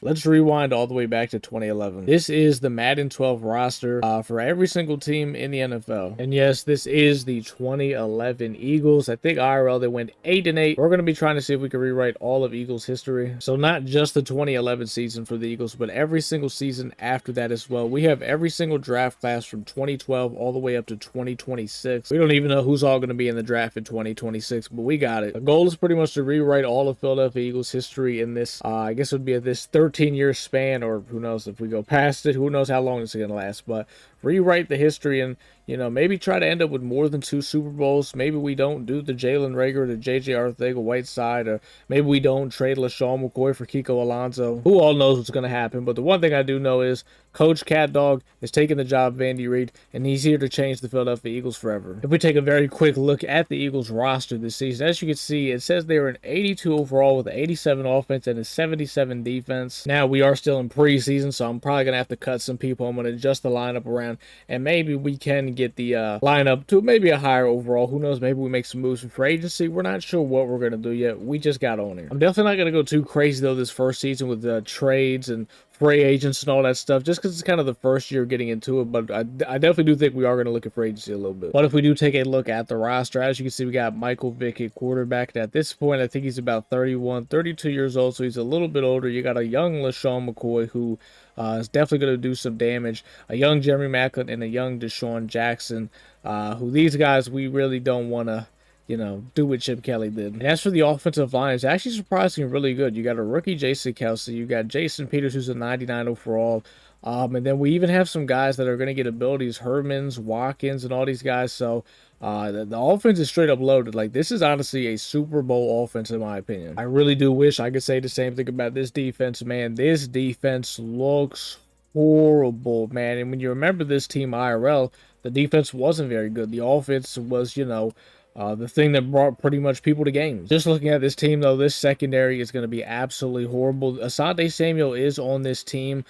Let's rewind all the way back to 2011. This is the Madden 12 roster for every single team in the NFL. And yes, this is the 2011 Eagles. I think IRL, they went 8-8. We're going to be trying to see if we can rewrite all of Eagles history. So not just the 2011 season for the Eagles, but every single season after that as well. We have every single draft class from 2012 all the way up to 2026. We don't even know who's all going to be in the draft in 2026, but we got it. The goal is pretty much to rewrite all of Philadelphia Eagles history in this, I guess it would be this 13-year span, or who knows if we go past it, who knows how long it's going to last, but rewrite the history and, you know, maybe try to end up with more than 2 Super Bowls. Maybe we don't do the Jalen Reagor, the J.J. Arthega-Whiteside, or maybe we don't trade LaShawn McCoy for Kiko Alonso. Who all knows what's going to happen, but the one thing I do know is Coach Cat Dog is taking the job of Andy Reid, and he's here to change the Philadelphia Eagles forever. If we take a very quick look at the Eagles roster this season, as you can see, it says they were an 82 overall with an 87 offense and a 77 defense. Now, we are still in preseason, so I'm probably going to have to cut some people. I'm going to adjust the lineup around, and maybe we can get the lineup to maybe a higher overall. Who knows? Maybe we make some moves for free agency. We're not sure what we're going to do yet. We just got on here. I'm definitely not going to go too crazy, though, this first season with trades and free agents and all that stuff, just because it's kind of the first year getting into it. But I definitely do think we are going to look at free agency a little bit. But if we do take a look at the roster, as you can see, we got Michael Vick at quarterback. And at this point, I think he's about 31, 32 years old, so he's a little bit older. You got a young LaShawn McCoy who is definitely going to do some damage. A young Jeremy Maclin and a young Deshaun Jackson, who these guys we really don't want to, you know, do what Chip Kelly did. And as for the offensive line, it's actually surprisingly really good. You got a rookie Jason Kelsey. You got Jason Peters, who's a 99 overall. And then we even have some guys that are going to get abilities, Hermans, Watkins, and all these guys. So the offense is straight up loaded. Like, this is honestly a Super Bowl offense, in my opinion. I really do wish I could say the same thing about this defense, man. This defense looks horrible, man. And when you remember this team IRL, the defense wasn't very good. The offense was, you know, the thing that brought pretty much people to games. Just looking at this team, though, this secondary is going to be absolutely horrible. Asante Samuel is on this team.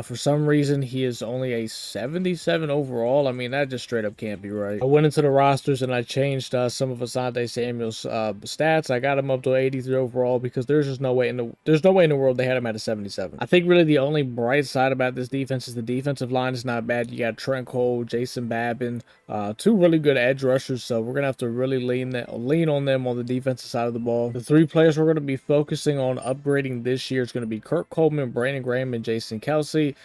For some reason, he is only a 77 overall. I mean, that just straight up can't be right. I went into the rosters and I changed some of Asante Samuel's stats. I got him up to 83 overall because there's just no way in the world they had him at a 77. I think really the only bright side about this defense is the defensive line is not bad. You got Trent Cole, Jason Babin, 2 really good edge rushers. So we're gonna have to really lean on them on the defensive side of the ball. The 3 players we're going to be focusing on upgrading this year is going to be Kirk Coleman, Brandon Graham, and Jason Kelsey.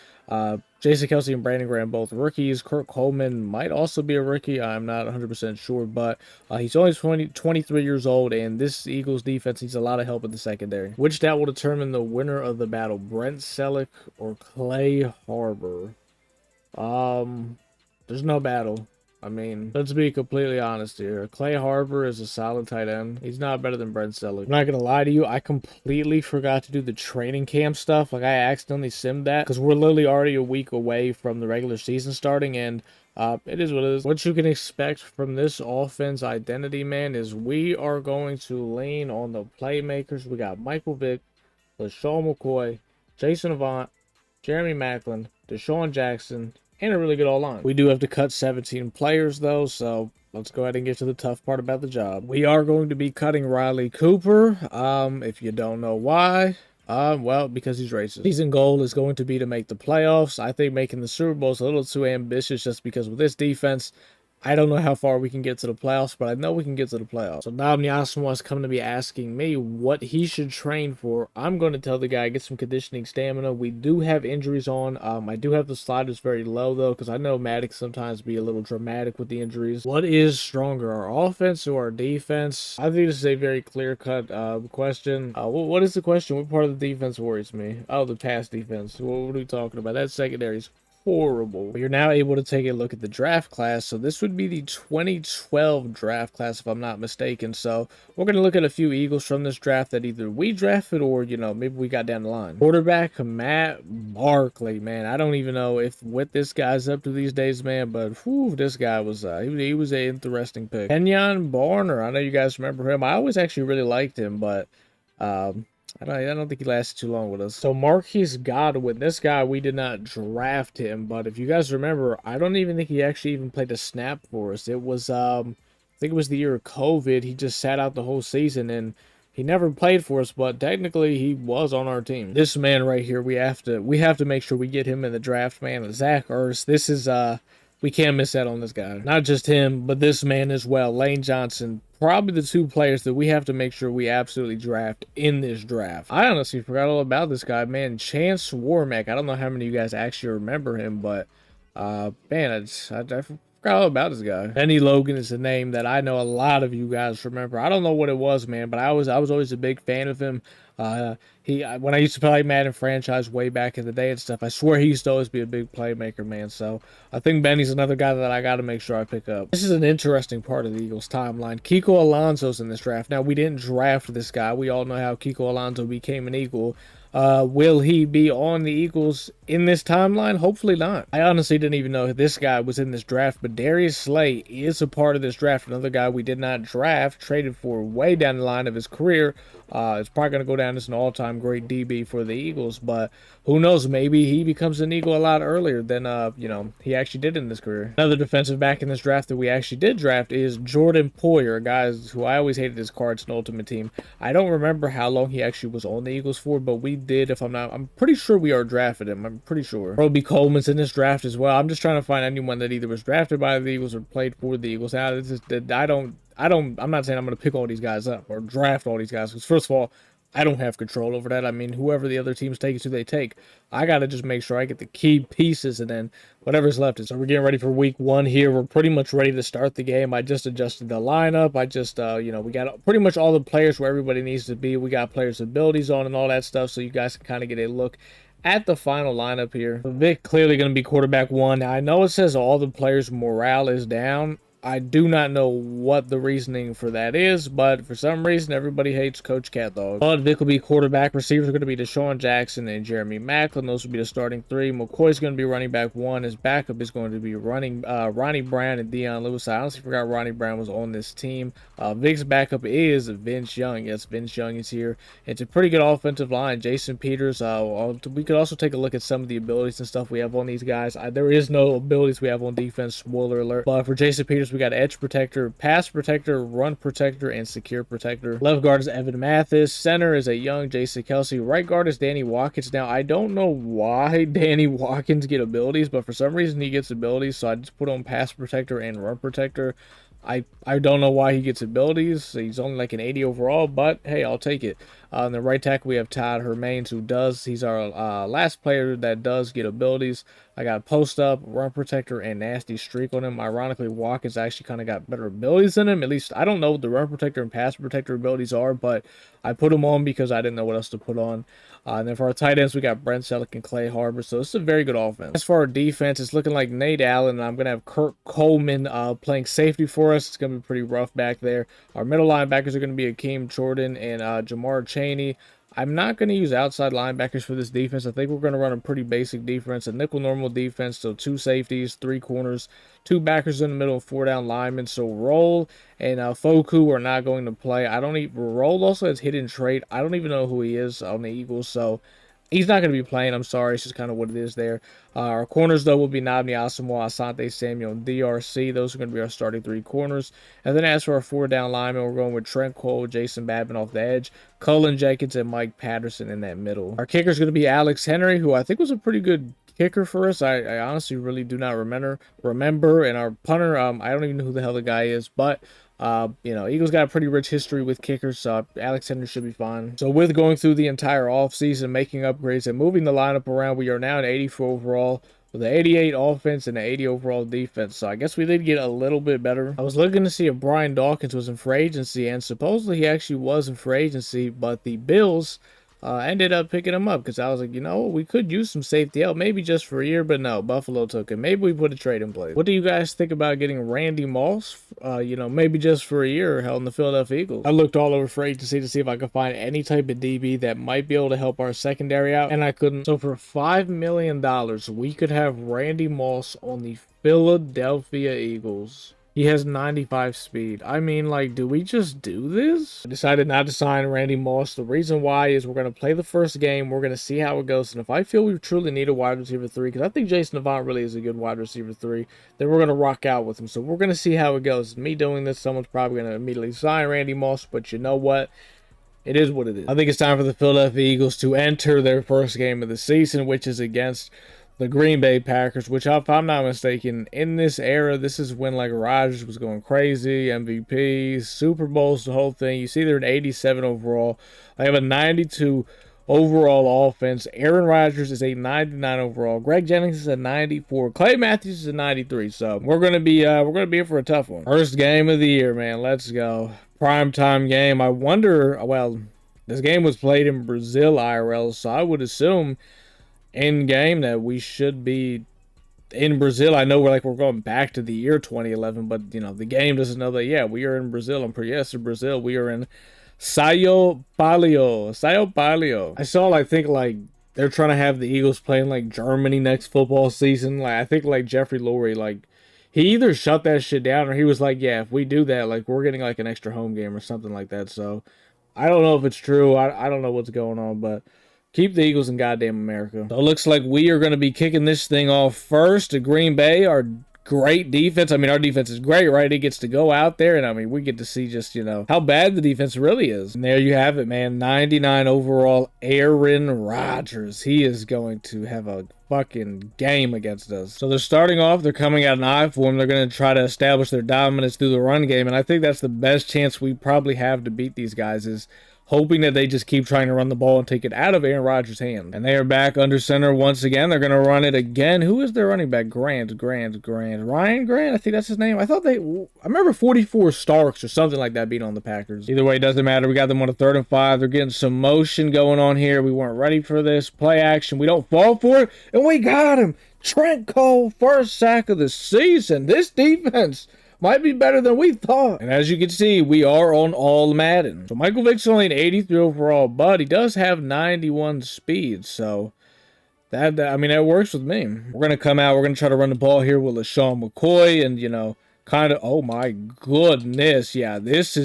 Jason Kelsey and Brandon Graham both rookies. Kirk Coleman might also be a rookie. I'm not 100% sure, but he's only 23 years old, and this Eagles defense needs a lot of help in the secondary. Which stat will determine the winner of the battle, Brent Selleck or Clay Harbor? There's no battle. I mean, let's be completely honest here. Clay Harbor is a solid tight end. He's not better than Brent Selleck. I'm not going to lie to you. I completely forgot to do the training camp stuff. Like, I accidentally simmed that because we're literally already a week away from the regular season starting, and it is what it is. What you can expect from this offense identity, man, is we are going to lean on the playmakers. We got Michael Vick, LaShawn McCoy, Jason Avant, Jeremy Maclin, Deshaun Jackson, and a really good all-line. We do have to cut 17 players, though, so let's go ahead and get to the tough part about the job. We are going to be cutting Riley Cooper. If you don't know why, well, because he's racist. Season goal is going to be to make the playoffs. I think making the Super Bowl is a little too ambitious just because with this defense, I don't know how far we can get to the playoffs, but I know we can get to the playoffs. So now Nyasuma is coming to be asking me what he should train for. I'm going to tell the guy, get some conditioning stamina. We do have injuries on. I do have the sliders very low, though, because I know Maddox sometimes be a little dramatic with the injuries. What is stronger, our offense or our defense? I think this is a very clear-cut question. What is the question? What part of the defense worries me? Oh, the pass defense. What are we talking about? That secondary is horrible. You're now able to take a look at the draft class. So this would be the 2012 draft class, if I'm not mistaken. So we're going to look at a few Eagles from this draft that either we drafted or, you know, maybe we got down the line. Quarterback, Matt Barkley, man. I don't even know what this guy's up to these days, man, but whew, this guy was, he was an interesting pick. Kenyon Barner, I know you guys remember him. I always actually really liked him, but, I don't think he lasted too long with us. So Marquise Godwin, this guy, we did not draft him, but if you guys remember, I don't even think he actually even played a snap for us. It was, I think it was the year of COVID. He just sat out the whole season, and He never played for us, but technically he was on our team. This man right here, we have to make sure we get him in the draft, man. Zach Ertz, this is we can't miss out on this guy. Not just him, but this man as well. Lane Johnson, probably the two players that we have to make sure we absolutely draft in this draft. I honestly forgot all about this guy, man. Chance Warmack. I don't know how many of you guys actually remember him, but man, I forgot all about this guy. Benny Logan is a name that I know a lot of you guys remember. I don't know what it was, man, but I was always a big fan of him. When I used to play Madden franchise way back in the day and stuff, I swear he used to always be a big playmaker, man. So I think Benny's another guy that I got to make sure I pick up. This is an interesting part of the Eagles timeline. Kiko Alonso's in this draft. Now, we didn't draft this guy. We all know how Kiko Alonso became an Eagle. Will he be on the Eagles in this timeline? Hopefully not. I honestly didn't even know this guy was in this draft, but Darius Slay is a part of this draft. Another guy we did not draft, traded for way down the line of his career. It's probably going to go down as an all-time great DB for the Eagles, but who knows? Maybe he becomes an Eagle a lot earlier than, he actually did in his career. Another defensive back in this draft that we actually did draft is Jordan Poyer, a guy who I always hated his cards in Ultimate Team. I don't remember how long he actually was on the Eagles for, but we did, I'm pretty sure we are drafted him. I'm pretty sure. Roby Coleman's in this draft as well. I'm just trying to find anyone that either was drafted by the Eagles or played for the Eagles. Now, I'm not saying I'm going to pick all these guys up or draft all these guys, because first of all, I don't have control over that. I mean, whoever the other teams take is who they take. I got to just make sure I get the key pieces, and then whatever's left is. So we're getting ready for week 1 here. We're pretty much ready to start the game. I just adjusted the lineup. I just, we got pretty much all the players where everybody needs to be. We got players' abilities on and all that stuff, so you guys can kind of get a look at the final lineup here. Vic clearly going to be quarterback 1. Now, I know it says all the players' morale is down. I do not know what the reasoning for that is, but for some reason, everybody hates Coach Cat Dog. But Vic will be quarterback. Receivers are going to be Deshaun Jackson and Jeremy Maclin. Those will be the starting 3. McCoy's going to be running back 1. His backup is going to be Ronnie Brown and Deion Lewis. I honestly forgot Ronnie Brown was on this team. Vic's backup is Vince Young. Yes, Vince Young is here. It's a pretty good offensive line. Jason Peters. We could also take a look at some of the abilities and stuff we have on these guys. There is no abilities we have on defense, spoiler alert. But for Jason Peters, we got edge protector, pass protector, run protector, and secure protector. Left guard is Evan Mathis. Center is a young Jason Kelsey. Right guard is Danny Watkins. Now, I don't know why Danny Watkins get abilities, but for some reason he gets abilities, so I just put on pass protector and run protector. I don't know why he gets abilities. He's only like an 80 overall, but hey, I'll take it. On the right tackle, we have Todd Hermains, he's our last player that does get abilities. I got post up, run protector, and nasty streak on him. Ironically, Watkins actually kind of got better abilities than him. At least I don't know what the run protector and pass protector abilities are, but I put them on because I didn't know what else to put on. And then for our tight ends, we got Brent Selleck and Clay Harbor. So this is a very good offense. As for our defense, it's looking like Nate Allen, and I'm going to have Kirk Coleman playing safety for us. It's going to be pretty rough back there. Our middle linebackers are going to be Akeem Jordan and Jamar Chaney. I'm not going to use outside linebackers for this defense. I think we're going to run a pretty basic defense, a nickel normal defense, so 2 safeties, 3 corners, 2 backers in the middle, 4 down linemen. So Roll and Foku are not going to play. Roll also has hidden trait. I don't even know who he is on the Eagles, so he's not going to be playing. I'm sorry. It's just kind of what it is there. Our corners, though, will be Nabni Asamoah, Asante Samuel, and DRC. Those are going to be our starting 3 corners. And then as for our 4 down linemen, we're going with Trent Cole, Jason Babin off the edge, Cullen Jenkins, and Mike Patterson in that middle. Our kicker is going to be Alex Henry, who I think was a pretty good kicker for us. I honestly really do not remember. And our punter, I don't even know who the hell the guy is, but Eagles got a pretty rich history with kickers, so Alex Henry should be fine. So with going through the entire offseason, making upgrades, and moving the lineup around, we are now at 84 overall, with an 88 offense and an 80 overall defense. So I guess we did get a little bit better. I was looking to see if Brian Dawkins was in free agency, and supposedly he actually was in free agency, but the Bills ended up picking him up because I was like, we could use some safety help, maybe just for a year, but no, Buffalo took him. Maybe we put a trade in place. What do you guys think about getting Randy Moss, maybe just for a year held in the Philadelphia Eagles? I looked all over free agency to see if I could find any type of DB that might be able to help our secondary out, and I couldn't. So for $5 million, we could have Randy Moss on the Philadelphia Eagles. He has 95 speed. I mean, do we just do this? I decided not to sign Randy Moss. The reason why is we're going to play the first game. We're going to see how it goes. And if I feel we truly need a wide receiver 3, because I think Jason Avant really is a good wide receiver 3, then we're going to rock out with him. So we're going to see how it goes. Me doing this, someone's probably going to immediately sign Randy Moss. But you know what? it is what it is. I think it's time for the Philadelphia Eagles to enter their first game of the season, which is against the Green Bay Packers, which, if I'm not mistaken, in this era, this is when, like, Rodgers was going crazy, MVPs, Super Bowls, the whole thing. You see they're an 87 overall. They have a 92 overall offense. Aaron Rodgers is a 99 overall. Greg Jennings is a 94. Clay Matthews is a 93. So we're gonna be in for a tough one. First game of the year, man. Let's go. Primetime game. I wonder. Well, this game was played in Brazil IRL, so I would assume in game that we should be in Brazil. I know we're going back to the year 2011, but you know the game doesn't know that. Yeah, we are in Brazil. I'm pretty yes in Brazil. We are in Sao Paulo. I saw, I think, they're trying to have the Eagles playing, Germany next football season. I think, Jeffrey Lurie, he either shut that shit down or he was like, yeah, if we do that, we're getting, an extra home game or something like that. So, I don't know if it's true. I don't know what's going on, but keep the Eagles in goddamn America. So, it looks like we are going to be kicking this thing off first to Green Bay. Our great defense. I mean, our defense is great, right? It gets to go out there, and I mean, we get to see just, how bad the defense really is. And there you have it, man. 99 overall Aaron Rodgers. He is going to have a fucking game against us. So they're starting off. They're coming out in I form. They're going to try to establish their dominance through the run game, and I think that's the best chance we probably have to beat these guys is hoping that they just keep trying to run the ball and take it out of Aaron Rodgers' hand. And they are back under center once again. They're going to run it again. Who is their running back? Ryan Grant? I think that's his name. I remember 44 Starks or something like that being on the Packers. Either way, it doesn't matter. We got them on a 3rd and 5. They're getting some motion going on here. We weren't ready for this. Play action. We don't fall for it. And we got him. Trent Cole, first sack of the season. This defense might be better than we thought. And as you can see, we are on all Madden. So Michael Vick's only an 83 overall, but he does have 91 speed. So that works with me. We're going to come out. We're going to try to run the ball here with LaShawn McCoy and, kind of, oh my goodness. Yeah, this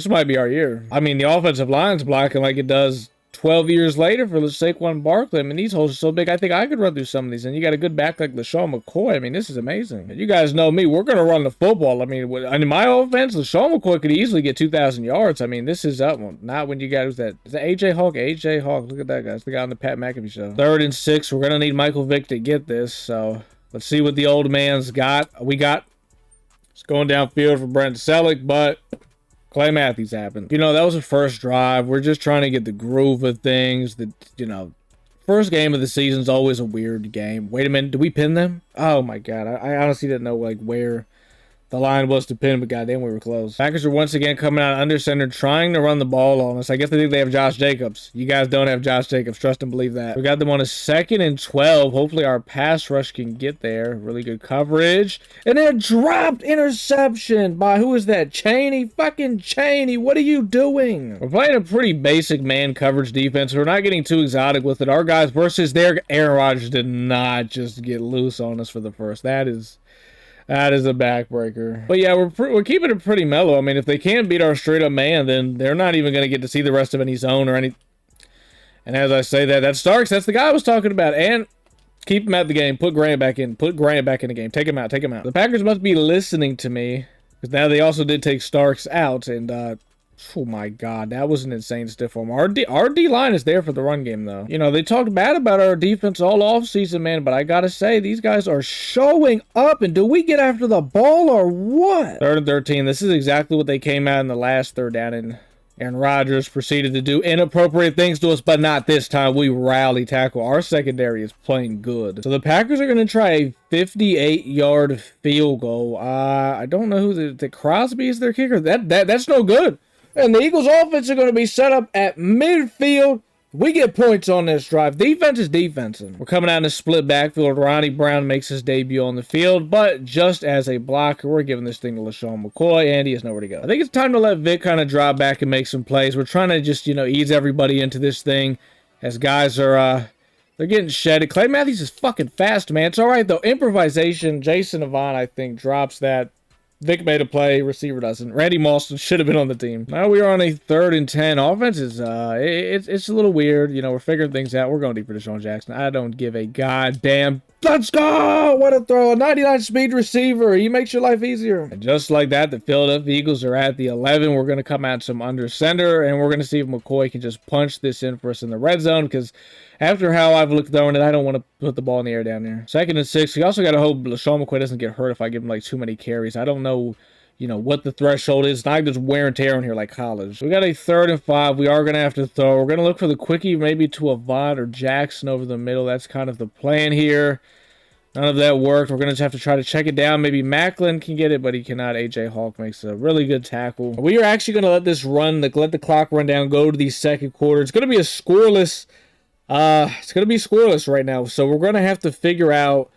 might be our year. I mean, the offensive line's blocking like it does 12 years later for Saquon Barkley. I mean, these holes are so big, I think I could run through some of these. And you got a good back like LaShawn McCoy. I mean, this is amazing. You guys know me. We're going to run the football. I mean, my offense, LaShawn McCoy could easily get 2,000 yards. I mean, this is up. Not when you got, who's that? Is that A.J. Hawk? A.J. Hawk. Look at that guy. It's the guy on the Pat McAfee show. 3rd and 6. We're going to need Michael Vick to get this. So let's see what the old man's got. It's going downfield for Brent Selleck, but Clay Matthews happened. That was the first drive. We're just trying to get the groove of things. First game of the season is always a weird game. Wait a minute. Did we pin them? Oh, my God. I honestly didn't know, where the line was to pin, but goddamn, we were close. Packers are once again coming out under center, trying to run the ball on us. I guess they think they have Josh Jacobs. You guys don't have Josh Jacobs. Trust and believe that. We got them on a 2nd and 12. Hopefully our pass rush can get there. Really good coverage. And then a dropped interception by, who is that? Chaney? Fucking Chaney. What are you doing? We're playing a pretty basic man coverage defense. We're not getting too exotic with it. Our guys versus their Aaron Rodgers did not just get loose on us for the first. That is a backbreaker. But yeah, we're keeping it pretty mellow. I mean, if they can't beat our straight up man, then they're not even going to get to see the rest of any zone or any. And as I say that Starks, that's the guy I was talking about. And keep him out the game. Put Grant back in. Put Grant back in the game. Take him out. The Packers must be listening to me, because now they also did take Starks out. And oh my God, that was an insane stiff arm. Our D-line is there for the run game, though. They talked bad about our defense all offseason, man, but I gotta say, these guys are showing up, and do we get after the ball or what? 3rd and 13, this is exactly what they came out in the last 3rd down, and Aaron Rodgers proceeded to do inappropriate things to us, but not this time. We rally tackle. Our secondary is playing good. So the Packers are going to try a 58-yard field goal. I don't know who the Crosby is their kicker. That's no good. And the Eagles' offense are going to be set up at midfield. We get points on this drive. Defense is defensing. We're coming out in a split backfield. Ronnie Brown makes his debut on the field, but just as a blocker, we're giving this thing to LaShawn McCoy, and he has nowhere to go. I think it's time to let Vic kind of drop back and make some plays. We're trying to just, ease everybody into this thing as guys are, they're getting shedded. Clay Matthews is fucking fast, man. It's all right, though. Improvisation. Jason Avant, I think, drops that. Vic made a play, receiver doesn't. Randy Moss should have been on the team. Now we are on a 3rd and 10. Offense is, it's a little weird. We're figuring things out. We're going deep for Deshaun Jackson. I don't give a goddamn Let's go! What a throw. A 99 speed receiver. He makes your life easier. And just like that, the Philadelphia Eagles are at the 11. We're going to come out some under center, and we're going to see if McCoy can just punch this in for us in the red zone, because after how I've looked throwing it, I don't want to put the ball in the air down there. 2nd and 6. We also got to hope LaShawn McCoy doesn't get hurt if I give him like too many carries. I don't know, you know, what the threshold is. It's not just wear and tear in here like college. We got a 3rd and 5. We are going to have to throw. We're going to look for the quickie, maybe to Avant or Jackson over the middle. That's kind of the plan here. None of that worked. We're going to just have to try to check it down. Maybe Macklin can get it, but he cannot. AJ Hawk makes a really good tackle. We are actually going to let this run, let the clock run down, go to the 2nd quarter. It's going to be a scoreless. It's going to be scoreless right now. So we're going to have to figure out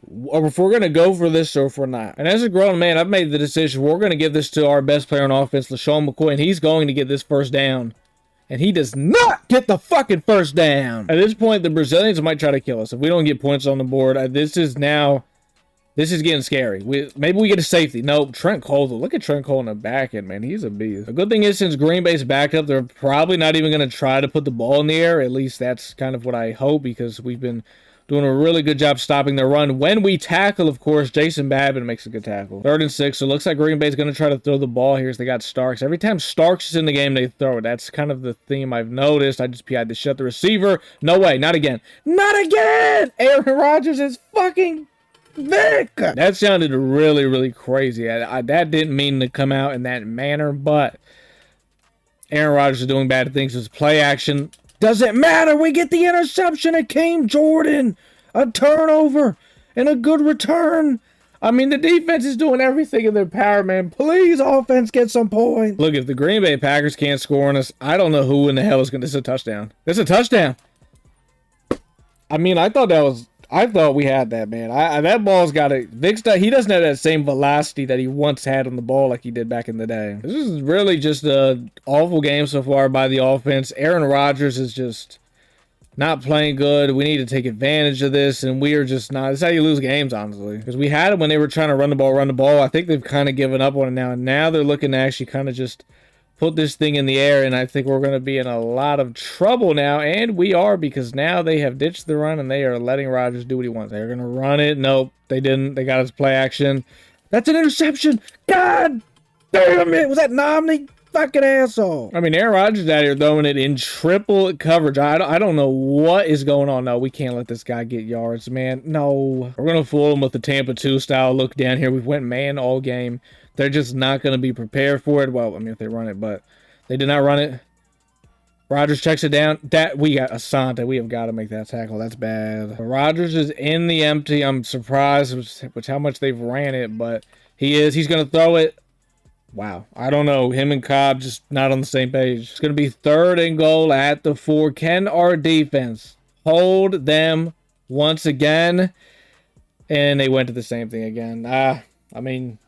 if we're going to go for this or if we're not. And as a grown man, I've made the decision. We're going to give this to our best player on offense, LaShawn McCoy, and he's going to get this first down. And he does not get the fucking first down. At this point, the Brazilians might try to kill us if we don't get points on the board. This is getting scary. Maybe we get a safety. Nope, Trent Cole. Look at Trent Cole in the back end, man. He's a beast. The good thing is, since Green Bay's backed up, they're probably not even going to try to put the ball in the air. At least that's kind of what I hope, because we've been doing a really good job stopping their run. When we tackle, of course, Jason Babin makes a good tackle. 3rd and 6. So it looks like Green Bay's going to try to throw the ball here as they got Starks. Every time Starks is in the game, they throw it. That's kind of the theme I've noticed. I just had to shut the receiver. No way. Not again. Not again! Aaron Rodgers is fucking Vic! That sounded really, really crazy. That didn't mean to come out in that manner, but Aaron Rodgers is doing bad things. It's play action. Doesn't matter. We get the interception. It came Jordan. A turnover and a good return. I mean, the defense is doing everything in their power, man. Please, offense, get some points. Look, if the Green Bay Packers can't score on us, I don't know who in the hell is going to... This is a touchdown. This is a touchdown. I mean, I thought we had that, man. That ball's got a... he doesn't have that same velocity that he once had on the ball like he did back in the day. This is really just an awful game so far by the offense. Aaron Rodgers is just not playing good. We need to take advantage of this, and we are just not... This is how you lose games, honestly. Because we had it when they were trying to run the ball. I think they've kind of given up on it now. Now they're looking to actually kind of just put this thing in the air, and I think we're going to be in a lot of trouble now, and we are, because now they have ditched the run, and they are letting Rodgers do what he wants. They're going to run it. Nope, they didn't. They got us play action. That's an interception. God damn it. Was that Nomney? Fucking asshole. I mean, Aaron Rodgers out here throwing it in triple coverage. I don't know what is going on. No, we can't let this guy get yards, man. No. We're going to fool him with the Tampa 2 style look down here. We've went man all game. They're just not going to be prepared for it. Well, I mean, if they run it, but they did not run it. Rodgers checks it down. We got Asante. We have got to make that tackle. That's bad. Rodgers is in the empty. I'm surprised with how much they've ran it, but he is. He's going to throw it. Wow. I don't know. Him and Cobb just not on the same page. It's going to be 3rd and goal at the 4. Can our defense hold them once again? And they went to the same thing again. I mean...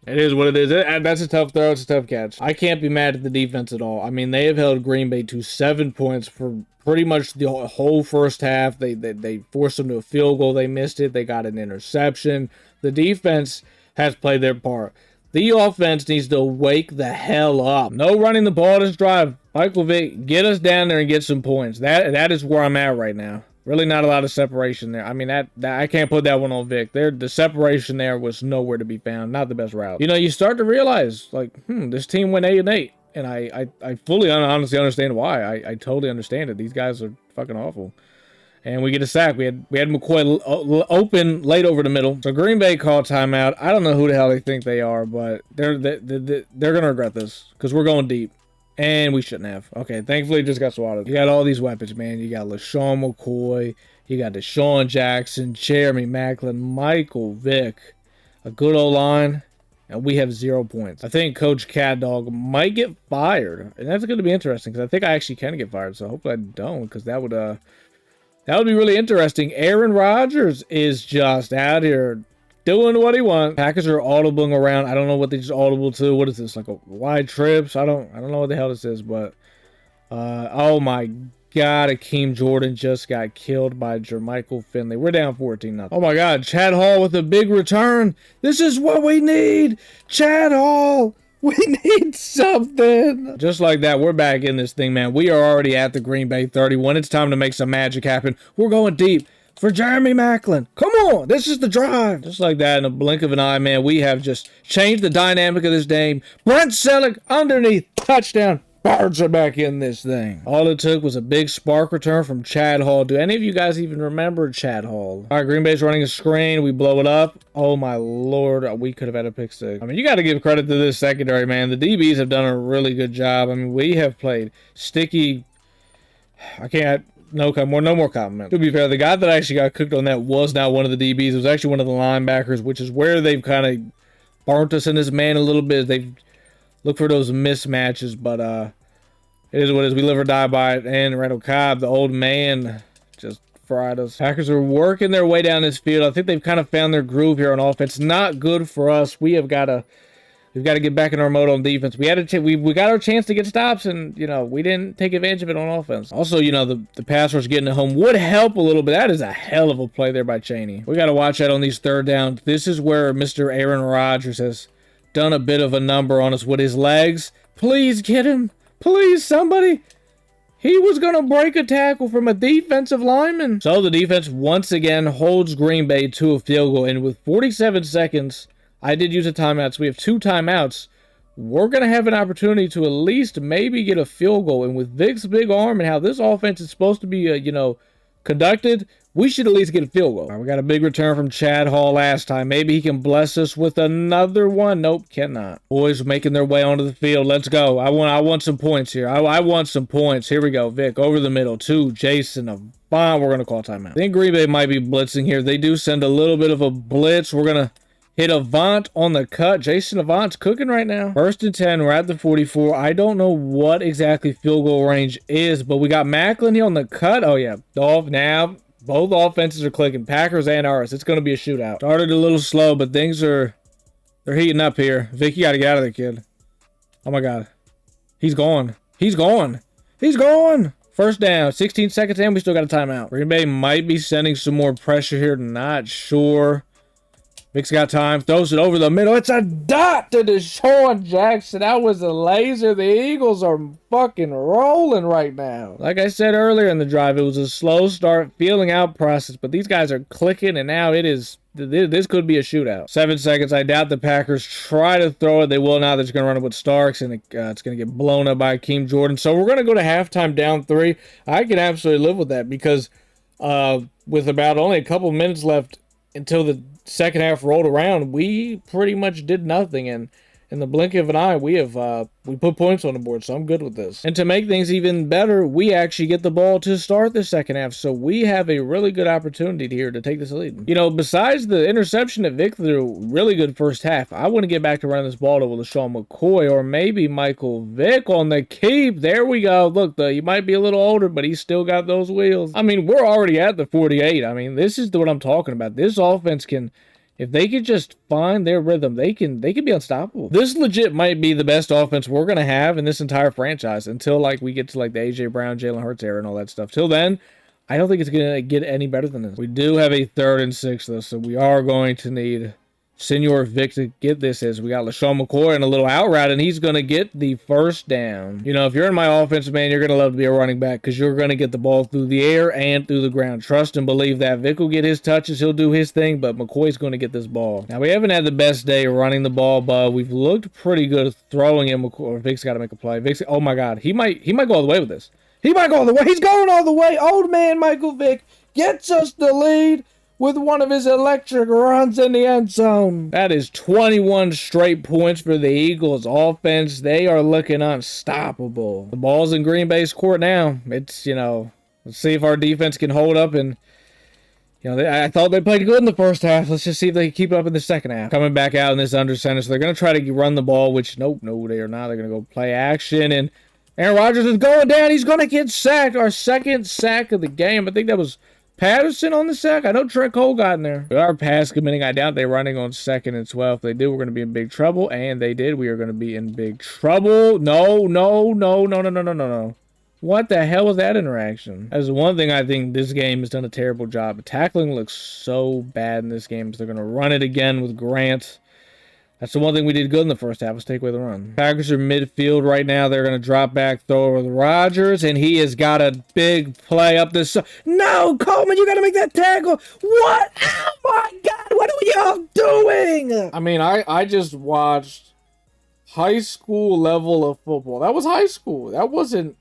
It is what it is. That's a tough throw. It's a tough catch. I can't be mad at the defense at all. I mean, they have held Green Bay to 7 points for pretty much the whole first half. They forced them to a field goal. They missed it. They got an interception. The defense has played their part. The offense needs to wake the hell up. No running the ball this drive. Michael Vick, get us down there and get some points. That is where I'm at right now. Really not a lot of separation there. I mean, that I can't put that one on Vic. The separation there was nowhere to be found. Not the best route. You know, you start to realize, like, this team went 8-8. And I fully, honestly understand why. I totally understand it. These guys are fucking awful. And we get a sack. We had McCoy open late over the middle. So Green Bay called timeout. I don't know who the hell they think they are, but they're going to regret this because we're going deep. And we shouldn't have. Okay, thankfully it just got swatted. You got all these weapons, man. You got LaShawn McCoy. You got Deshaun Jackson, Jeremy Macklin, Michael Vick. A good O-line. And we have 0 points. I think Coach CatDog might get fired. And that's going to be interesting because I think I actually can get fired. So hopefully I don't, because that would be really interesting. Aaron Rodgers is just out here doing what he wants. Packers are audibling around. I don't know what they just audible to. What is this? Like a wide trips? I don't know what the hell this is, but oh my God, Akeem Jordan just got killed by Jermichael Finley. We're down 14-0. Oh my God, Chad Hall with a big return. This is what we need. Chad Hall. We need something. Just like that, we're back in this thing, man. We are already at the Green Bay 30. When it's time to make some magic happen, we're going deep. for Jeremy Maclin. Come on, this is the drive. Just like that, in a blink of an eye, man, we have just changed the dynamic of this game. Brent Selleck underneath, touchdown. Birds are back in this thing. All it took was a big spark return from Chad Hall. Do any of you guys even remember Chad Hall? All right, Green Bay's running a screen. We blow it up. Oh, my Lord. We could have had a pick six. I mean, you got to give credit to this secondary, man. The DBs have done a really good job. I mean, we have played sticky. I can't. No more comments. To be fair, the guy that actually got cooked on that was not one of the DBs. It was actually one of the linebackers, which is where they've kind of burnt us in this man a little bit. They've looked for those mismatches, but it is what it is. We live or die by it. And Randall Cobb, the old man, just fried us. Packers are working their way down this field. I think they've kind of found their groove here on offense. Not good for us. We've got to get back in our mode on defense. We got our chance to get stops, and we didn't take advantage of it on offense. Also, the pass rush getting it home would help a little bit. That is a hell of a play there by Chaney. We got to watch that on these third downs. This is where Mr. Aaron Rodgers has done a bit of a number on us with his legs. Please get him. Please, somebody. He was going to break a tackle from a defensive lineman. So the defense once again holds Green Bay to a field goal. And with 47 seconds, I did use a timeout. So we have 2 timeouts. We're going to have an opportunity to at least maybe get a field goal. And with Vic's big arm and how this offense is supposed to be, conducted, we should at least get a field goal. All right, we got a big return from Chad Hall last time. Maybe he can bless us with another one. Nope, cannot. Boys making their way onto the field. Let's go. I want some points here. I want some points. Here we go. Vic over the middle to Jason Avant. We're going to call timeout. I think Green Bay might be blitzing here. They do send a little bit of a blitz. We're going to hit Avant on the cut. Jason Avant's cooking right now. 1st and 10. We're at the 44. I don't know what exactly field goal range is, but we got Maclin here on the cut. Oh, yeah. Now, both offenses are clicking. Packers and ours. It's going to be a shootout. Started a little slow, but they're heating up here. Vic, you got to get out of there, kid. Oh, my God. He's gone. He's gone. He's gone. 1st down. 16 seconds in. We still got a timeout. Green Bay might be sending some more pressure here. Not sure. Vic's got time, throws it over the middle. It's a dot to Deshaun Jackson. That was a laser. The Eagles are fucking rolling right now. Like I said earlier in the drive, it was a slow start, feeling out process, but these guys are clicking, and now this could be a shootout. 7 seconds. I doubt the Packers try to throw it. They will now. They're just going to run it with Starks, and it's going to get blown up by Akeem Jordan. So we're going to go to halftime down 3. I can absolutely live with that because with about only a couple minutes left until the second half rolled around, we pretty much did nothing, and in the blink of an eye, we put points on the board, so I'm good with this. And to make things even better, we actually get the ball to start the second half, so we have a really good opportunity here to take this lead. Besides the interception that Vic threw, really good first half, I want to get back to running this ball to LaShawn McCoy or maybe Michael Vick on the keep. There we go. Look, he might be a little older, but he's still got those wheels. I mean, we're already at the 48. I mean, this is what I'm talking about. This offense can... If they could just find their rhythm, they can be unstoppable. This legit might be the best offense we're going to have in this entire franchise until we get to the A.J. Brown, Jalen Hurts era and all that stuff. Till then, I don't think it's going to get any better than this. We do have a 3rd and 6 though, so we are going to need Senor Vic to get this. As we got LaShawn McCoy and a little out route, and he's going to get the 1st down. If you're in my offense, man, you're going to love to be a running back because you're going to get the ball through the air and through the ground. Trust and believe that. Vic will get his touches. He'll do his thing, but McCoy's going to get this ball. Now, we haven't had the best day running the ball, but we've looked pretty good throwing him. Vic's got to make a play. Vic's, oh, my God. He might go all the way with this. He might go all the way. He's going all the way. Old man Michael Vick gets us the lead with one of his electric runs in the end zone. That is 21 straight points for the Eagles offense. They are looking unstoppable. The ball's in Green Bay's court now. It's, let's see if our defense can hold up. And, I thought they played good in the first half. Let's just see if they can keep it up in the second half. Coming back out in this under center. So they're going to try to run the ball, which, no, they are not. They're going to go play action. And Aaron Rodgers is going down. He's going to get sacked. Our 2nd sack of the game. I think that was Patterson on the sack. I know Trent Cole got in there. We are pass committing. I doubt they're running on 2nd and 12. If they do, we're going to be in big trouble. And they did. We are going to be in big trouble. No. What the hell was that interaction? That's one thing I think this game has done a terrible job. Tackling looks so bad in this game. So they're going to run it again with Grant. That's the one thing we did good in the first half, was take away the run. Packers are midfield right now. They're going to drop back, throw over the Rodgers, and he has got a big play up this. No, Coleman, you got to make that tackle. What? Oh, my God. What are y'all doing? I mean, I just watched high school level of football. That was high school. That wasn't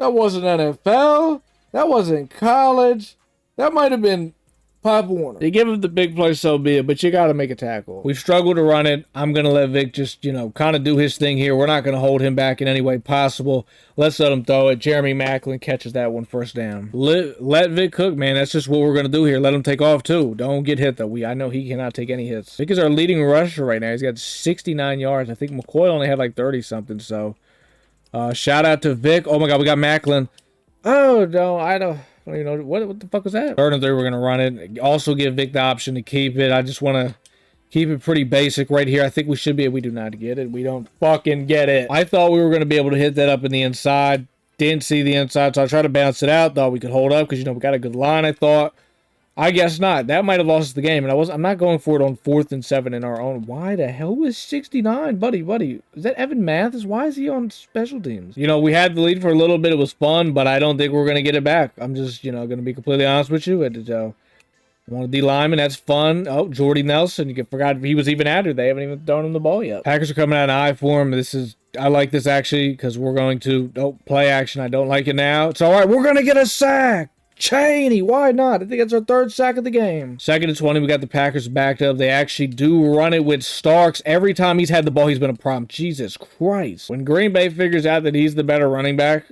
NFL. That wasn't college. That might have been Pop Warner. You give him the big play, so be it, but you got to make a tackle. We've struggled to run it. I'm going to let Vic just, kind of do his thing here. We're not going to hold him back in any way possible. Let's let him throw it. Jeremy Maclin catches that one, first down. Let Vic cook, man. That's just what we're going to do here. Let him take off, too. Don't get hit, though. I know he cannot take any hits. Vic is our leading rusher right now. He's got 69 yards. I think McCoy only had like 30-something, so shout out to Vic. Oh, my God, we got Maclin. Oh, no, I don't even know. What the fuck was that? 3rd and 3, we're going to run it. Also give Vic the option to keep it. I just want to keep it pretty basic right here. I think we should be. We do not get it. We don't fucking get it. I thought we were going to be able to hit that up in the inside. Didn't see the inside, so I tried to bounce it out. Thought we could hold up because, we got a good line, I thought. I guess not. That might have lost us the game, and I'm not going for it on 4th and 7 in our own. Why the hell was 69? Buddy. Is that Evan Mathis? Why is he on special teams? We had the lead for a little bit. It was fun, but I don't think we're going to get it back. I'm just, going to be completely honest with you. Want a D lineman, that's fun. Oh, Jordy Nelson. You forgot he was even out here. They haven't even thrown him the ball yet. Packers are coming out in I form. I like this actually because we're going to play action. I don't like it now. It's all right. We're going to get a sack. Chaney, why not? I think it's our 3rd sack of the game. 2nd and 20, we got the Packers backed up. They actually do run it with Starks. Every time he's had the ball, he's been a problem. Jesus Christ. When Green Bay figures out that he's the better running back,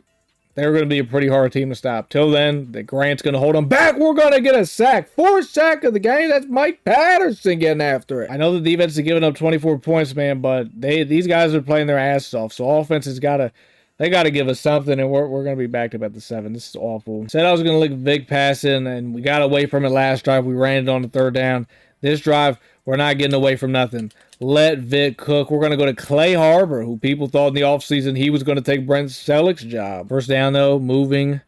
they're going to be a pretty hard team to stop. Till then, Grant's going to hold them back. We're going to get a sack. 4th sack of the game. That's Mike Patterson getting after it. I know the defense is giving up 24 points, man, but these guys are playing their asses off. So offense has got to... They got to give us something, and we're going to be backed up at the 7. This is awful. Said I was going to look Vic passing, and we got away from it last drive. We ran it on the 3rd down. This drive, we're not getting away from nothing. Let Vic cook. We're going to go to Clay Harbor, who people thought in the offseason he was going to take Brent Selleck's job. First down, though, moving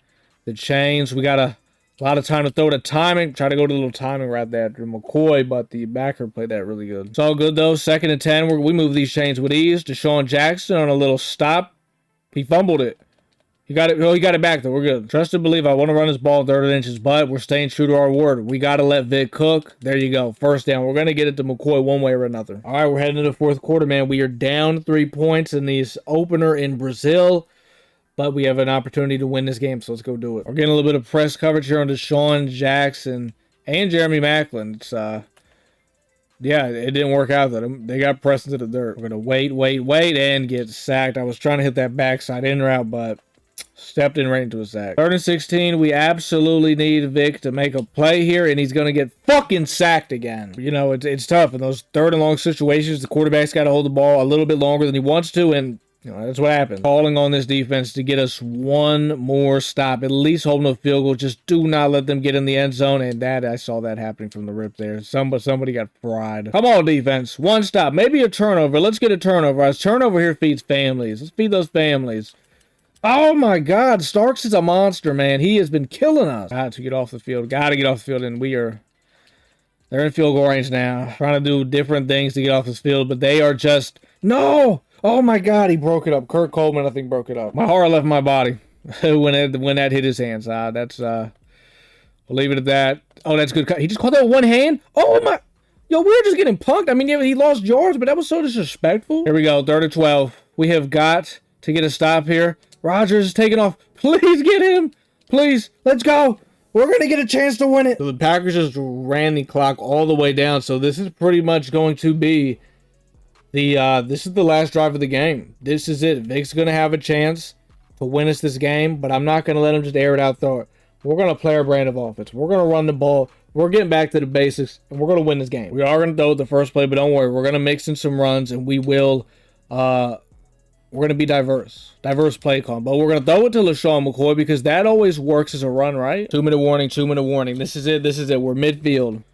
the chains. We got a lot of time to throw the timing. Try to go to a little timing right there after McCoy, but the backer played that really good. It's all good, though. 2nd and 10. We move these chains with ease. Deshaun Jackson on a little stop. He fumbled it. He got it. Oh, he got it back, though. We're good. Trust and believe. I want to run this ball 3rd inches, but we're staying true to our word. We got to let Vic cook. There you go. First down. We're going to get it to McCoy one way or another. All right, we're heading to the 4th quarter, man. We are down 3 points in this opener in Brazil, but we have an opportunity to win this game, so let's go do it. We're getting a little bit of press coverage here on Deshaun Jackson and Jeremy Maclin. It's, yeah, it didn't work out, though. They got pressed into the dirt. We're going to wait, and get sacked. I was trying to hit that backside in route, but stepped in right into a sack. 3rd and 16, we absolutely need Vic to make a play here, and he's going to get fucking sacked again. It's tough. In those 3rd and long situations, the quarterback's got to hold the ball a little bit longer than he wants to, and that's what happens. Calling on this defense to get us one more stop. At least hold them to a field goal. Just do not let them get in the end zone. And I saw that happening from the rip there. Somebody got fried. Come on, defense. One stop. Maybe a turnover. Let's get a turnover. A turnover here feeds families. Let's feed those families. Oh, my God. Starks is a monster, man. He has been killing us. Got to get off the field. Got to get off the field. And they're in field goal range now. Trying to do different things to get off this field. But they are just... No! Oh, my God, he broke it up. Kurt Coleman, I think, broke it up. My heart left my body when that hit his hands. We'll leave it at that. Oh, that's good. He just caught that with one hand? Oh, my. Yo, we were just getting punked. I mean, yeah, he lost yards, but that was so disrespectful. Here we go, 3rd and 12. We have got to get a stop here. Rodgers is taking off. Please get him. Please, let's go. We're going to get a chance to win it. So the Packers just ran the clock all the way down, so this is pretty much going to be... this is the last drive of the game. This is it. Vic's going to have a chance to win us this game, but I'm not going to let him just air it out, throw it. We're going to play our brand of offense. We're going to run the ball. We're getting back to the basics, and we're going to win this game. We are going to throw it the first play, but don't worry. We're going to mix in some runs, and we will, we're going to be diverse play call. But we're going to throw it to LaShawn McCoy because that always works as a run, right? 2-minute warning, 2-minute warning. This is it. We're midfield.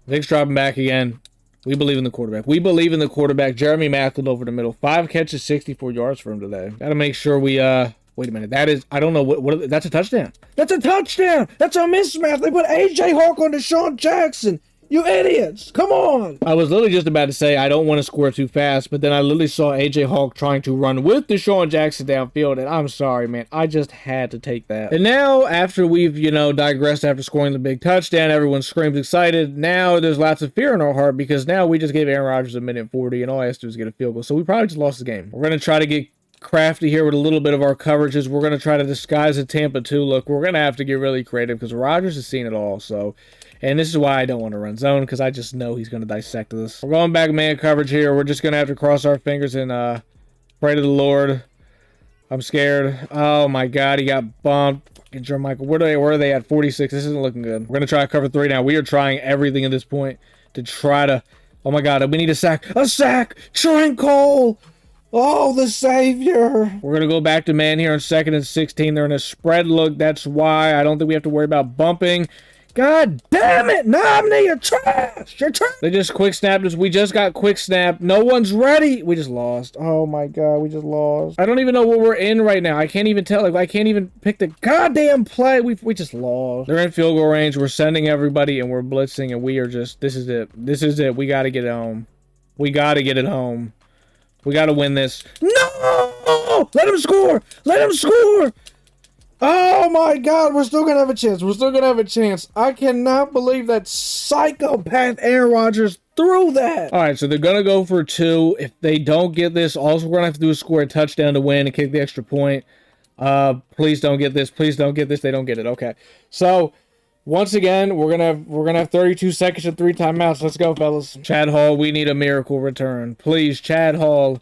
Vic's dropping back again. We believe in the quarterback. Jeremy Maclin over the middle. 5 catches, 64 yards for him today. Got to make sure we, wait a minute. That is, I don't know, that's a touchdown. That's a touchdown. That's a mismatch. They put A.J. Hawk on Deshaun Jackson. You idiots! Come on! I was literally just about to say I don't want to score too fast, but then I literally saw AJ Hawk trying to run with Deshaun Jackson downfield, and I'm sorry, man. I just had to take that. And now, after we've, digressed after scoring the big touchdown, everyone screams excited. Now there's lots of fear in our heart because now we just gave Aaron Rodgers a minute 40, and all he has to do is get a field goal. So we probably just lost the game. We're going to try to get crafty here with a little bit of our coverages. We're going to try to disguise a Tampa 2 look. We're going to have to get really creative because Rodgers has seen it all, so... And this is why I don't want to run zone, because I just know he's going to dissect us. We're going back man coverage here. We're just going to have to cross our fingers and pray to the Lord. I'm scared. Oh, my God. He got bumped. Fucking Jermichael. Where are they at? 46. This isn't looking good. We're going to try cover 3 now. We are trying everything at this point to try to... Oh, my God. We need a sack. A sack! Trent Cole! Oh, the savior. We're going to go back to man here on 2nd and 16. They're in a spread look. That's why I don't think we have to worry about bumping. God damn it, Nomney, you're trash! You're trash! They just quick snapped us. We just got quick snap. No one's ready. We just lost. Oh my God, we just lost. I don't even know what we're in right now. I can't even tell. Like, I can't even pick the goddamn play. We just lost. They're in field goal range. We're sending everybody and we're blitzing and we are just, this is it. This is it. We got to get it home. We got to get it home. We got to win this. No! Let him score! Let him score! Oh my God, we're still gonna have a chance. We're still gonna have a chance. I cannot believe that psychopath Aaron Rodgers threw that. All right, so they're gonna go for 2. If they don't get this, all we're gonna have to do is score a touchdown to win and kick the extra point. Please don't get this. Please don't get this. They don't get it. Okay. So once again, we're gonna have 32 seconds and 3 timeouts. Let's go, fellas. Chad Hall, we need a miracle return. Please, Chad Hall.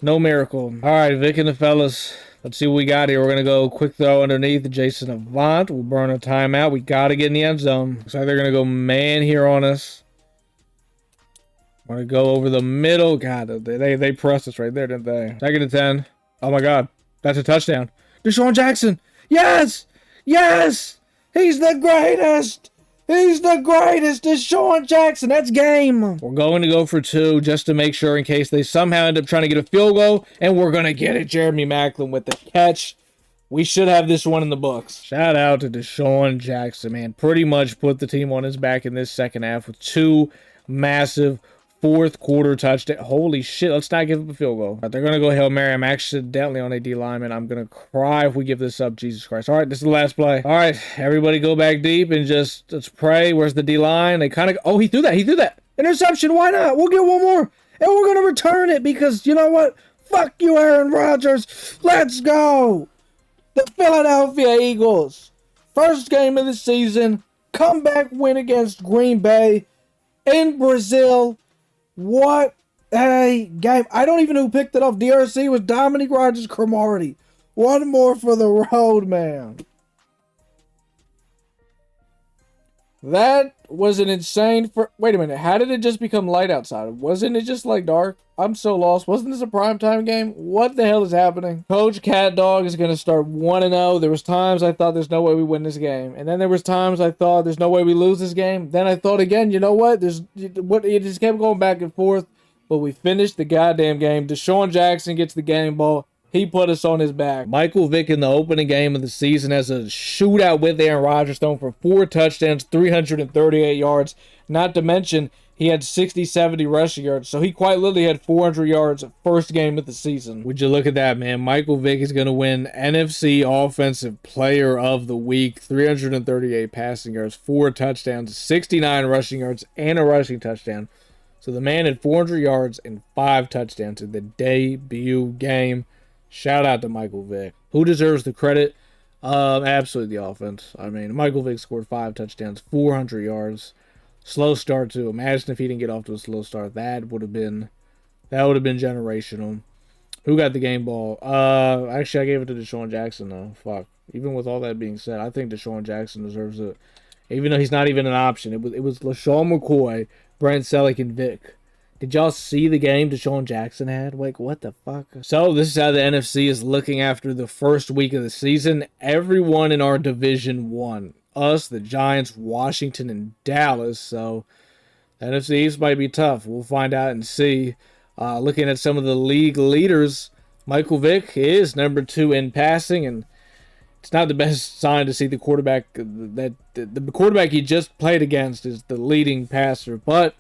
No miracle. All right, Vic and the fellas. Let's see what we got here. We're going to go quick throw underneath Jason Avant. We'll burn a timeout. We got to get in the end zone. Looks like they're going to go man here on us. Want to go over the middle. God, they pressed us right there, didn't they? 2nd and 10. Oh, my God. That's a touchdown. Deshaun Jackson. Yes! Yes! He's the greatest! He's the greatest! Deshaun Jackson! That's game! We're going to go for 2 just to make sure in case they somehow end up trying to get a field goal. And we're going to get it. Jeremy Maclin with the catch. We should have this one in the books. Shout out to Deshaun Jackson, man. Pretty much put the team on his back in this second half with 2 massive 4th quarter touchdown. Holy shit, let's not give up a field goal. Right, they're going to go Hail Mary. I'm accidentally on a D lineman. I'm going to cry if we give this up. Jesus Christ. All right, this is the last play. All right, everybody go back deep and just let's pray. Where's the D line? They kind of, oh, he threw that. He threw that. Interception. Why not? We'll get one more. And we're going to return it because you know what? Fuck you, Aaron Rodgers. Let's go. The Philadelphia Eagles. First game of the season. Comeback win against Green Bay in Brazil. What a game. I don't even know who picked it off. DRC was Dominique Rodgers-Cromartie. One more for the road, man. That was an insane... Wait a minute. How did it just become light outside? Wasn't it just like dark? I'm so lost. Wasn't this a primetime game? What the hell is happening? Coach Cat Dog is going to start 1-0. There was times I thought there's no way we win this game. And then there was times I thought there's no way we lose this game. Then I thought again, you know what? It just kept going back and forth. But we finished the goddamn game. Deshaun Jackson gets the game ball. He put us on his back. Michael Vick in the opening game of the season has a shootout with Aaron Rodgers, thrown for 4 touchdowns, 338 yards. Not to mention, he had 60, 70 rushing yards. So he quite literally had 400 yards first game of the season. Would you look at that, man? Michael Vick is going to win NFC Offensive Player of the Week. 338 passing yards, 4 touchdowns, 69 rushing yards, and a rushing touchdown. So the man had 400 yards and 5 touchdowns in the debut game. Shout out to Michael Vick. Who deserves the credit? Absolutely the offense. I mean, Michael Vick scored 5 touchdowns, 400 yards. Slow start too. Imagine if he didn't get off to a slow start. That would have been generational. Who got the game ball? Actually, I gave it to Deshaun Jackson though. Fuck. Even with all that being said, I think Deshaun Jackson deserves it. Even though he's not even an option. It was LaShawn McCoy, Brent Selleck, and Vick. Did y'all see the game Deshaun Jackson had? Like, what the fuck? So, this is how the NFC is looking after the first week of the season. Everyone in our division won. Us, the Giants, Washington, and Dallas. So, the NFC East might be tough. We'll find out and see. Looking at some of the league leaders, Michael Vick is number 2 in passing, and it's not the best sign to see the quarterback that the quarterback he just played against is the leading passer, but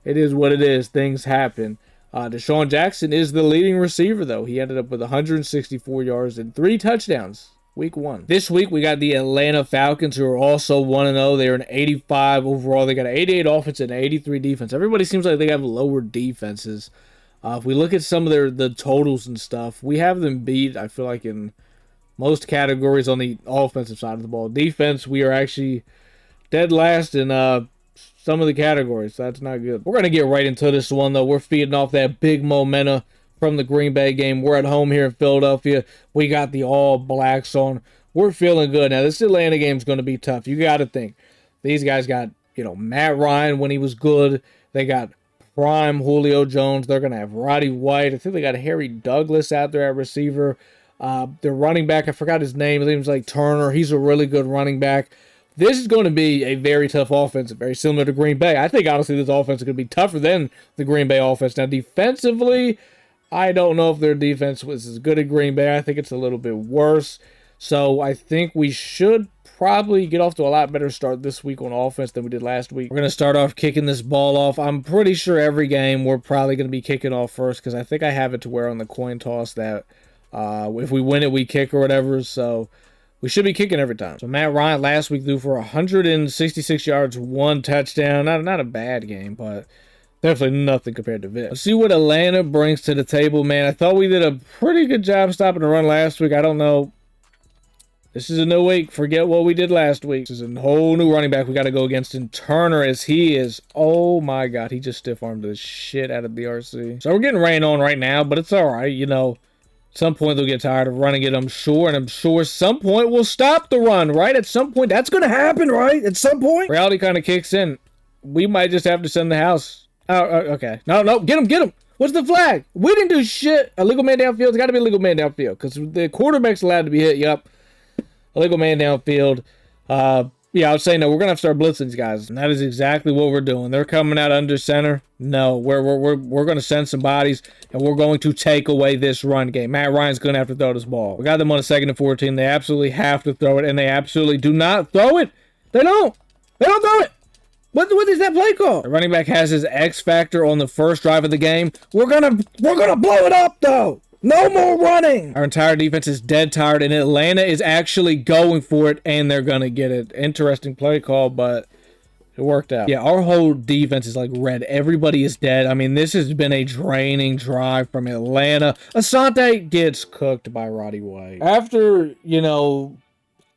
it is what it is. Things happen. Deshaun Jackson is the leading receiver, though. He ended up with 164 yards and 3 touchdowns week 1. This week, we got the Atlanta Falcons, who are also 1-0. They're an 85 overall. They got an 88 offense and an 83 defense. Everybody seems like they have lower defenses. If we look at some of the totals and stuff, we have them beat, I feel like, in most categories on the offensive side of the ball. Defense, we are actually dead last in some of the categories. So that's not good. We're going to get right into this one, though. We're feeding off that big momentum from the Green Bay game. We're at home here in Philadelphia. We got the All Blacks on. We're feeling good. Now, this Atlanta game is going to be tough. You got to think. These guys got, Matt Ryan when he was good. They got prime Julio Jones. They're going to have Roddy White. I think they got Harry Douglas out there at receiver. Their running back, I forgot his name. His name's like Turner. He's a really good running back. This is going to be a very tough offense, very similar to Green Bay. I think, honestly, this offense is going to be tougher than the Green Bay offense. Now, defensively, I don't know if their defense was as good as Green Bay. I think it's a little bit worse. So I think we should probably get off to a lot better start this week on offense than we did last week. We're going to start off kicking this ball off. I'm pretty sure every game we're probably going to be kicking off first because I think I have it to where on the coin toss that if we win it, we kick or whatever. So we should be kicking every time. So Matt Ryan last week threw for 166 yards, 1 touchdown. Not a bad game, but definitely nothing compared to Vic. Let's see what Atlanta brings to the table, man. I thought we did a pretty good job stopping the run last week. I don't know. This is a new week. Forget what we did last week. This is a whole new running back we got to go against in Turner as he is. Oh, my God. He just stiff-armed the shit out of the RC. So we're getting rain on right now, but it's all right, At some point, they'll get tired of running it, I'm sure. And I'm sure some point we'll stop the run, right? At some point, that's going to happen, right? At some point. Reality kind of kicks in. We might just have to send the house. Oh, okay. No. Get him. What's the flag? We didn't do shit. Illegal man downfield. It's got to be a legal man downfield because the quarterback's allowed to be hit. Yep. Illegal man downfield. Yeah, I was saying, no, we're going to have to start blitzing these guys. And that is exactly what we're doing. They're coming out under center. No, we're going to send some bodies, and we're going to take away this run game. Matt Ryan's going to have to throw this ball. We got them on a 2nd and 14. They absolutely have to throw it, and they absolutely do not throw it. They don't throw it. What is that play call? The running back has his X factor on the first drive of the game. We're gonna blow it up, though. No more running! Our entire defense is dead tired, and Atlanta is actually going for it, and they're going to get it. Interesting play call, but it worked out. Yeah, our whole defense is like red. Everybody is dead. I mean, this has been a draining drive from Atlanta. Asante gets cooked by Roddy White. After,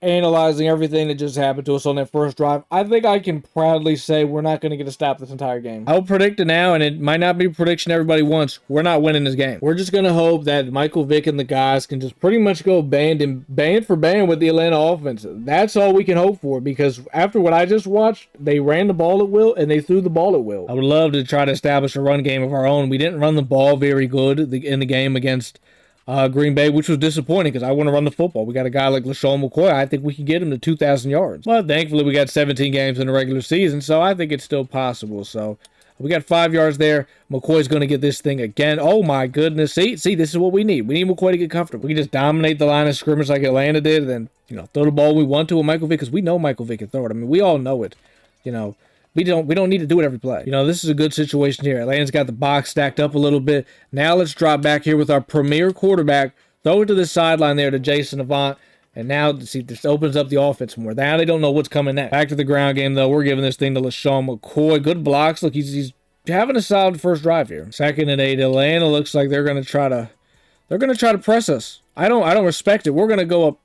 analyzing everything that just happened to us on that first drive, I think I can proudly say we're not going to get a stop this entire game. I'll predict it now, and it might not be a prediction everybody wants. We're not winning this game. We're just going to hope that Michael Vick and the guys can just pretty much go band for band with the Atlanta offense. That's all we can hope for, because after what I just watched, they ran the ball at will, and they threw the ball at will. I would love to try to establish a run game of our own. We didn't run the ball very good in the game against Green Bay, which was disappointing because I want to run the football. We got a guy like LaShawn McCoy. I think we can get him to 2,000 yards. But thankfully, we got 17 games in the regular season, so I think it's still possible. So we got 5 yards there. McCoy's going to get this thing again. Oh, my goodness. See, this is what we need. We need McCoy to get comfortable. We can just dominate the line of scrimmage like Atlanta did, and then, throw the ball we want to with Michael Vick, because we know Michael Vick can throw it. I mean, we all know it. We don't need to do it every play. This is a good situation here. Atlanta's got the box stacked up a little bit. Now let's drop back here with our premier quarterback. Throw it to the sideline there to Jason Avant. And now, see, this opens up the offense more. Now they don't know what's coming next. Back to the ground game, though. We're giving this thing to LaShawn McCoy. Good blocks. Look, he's having a solid first drive here. 2nd and 8. Atlanta looks like they're going to try to press us. I don't respect it. We're going to go up.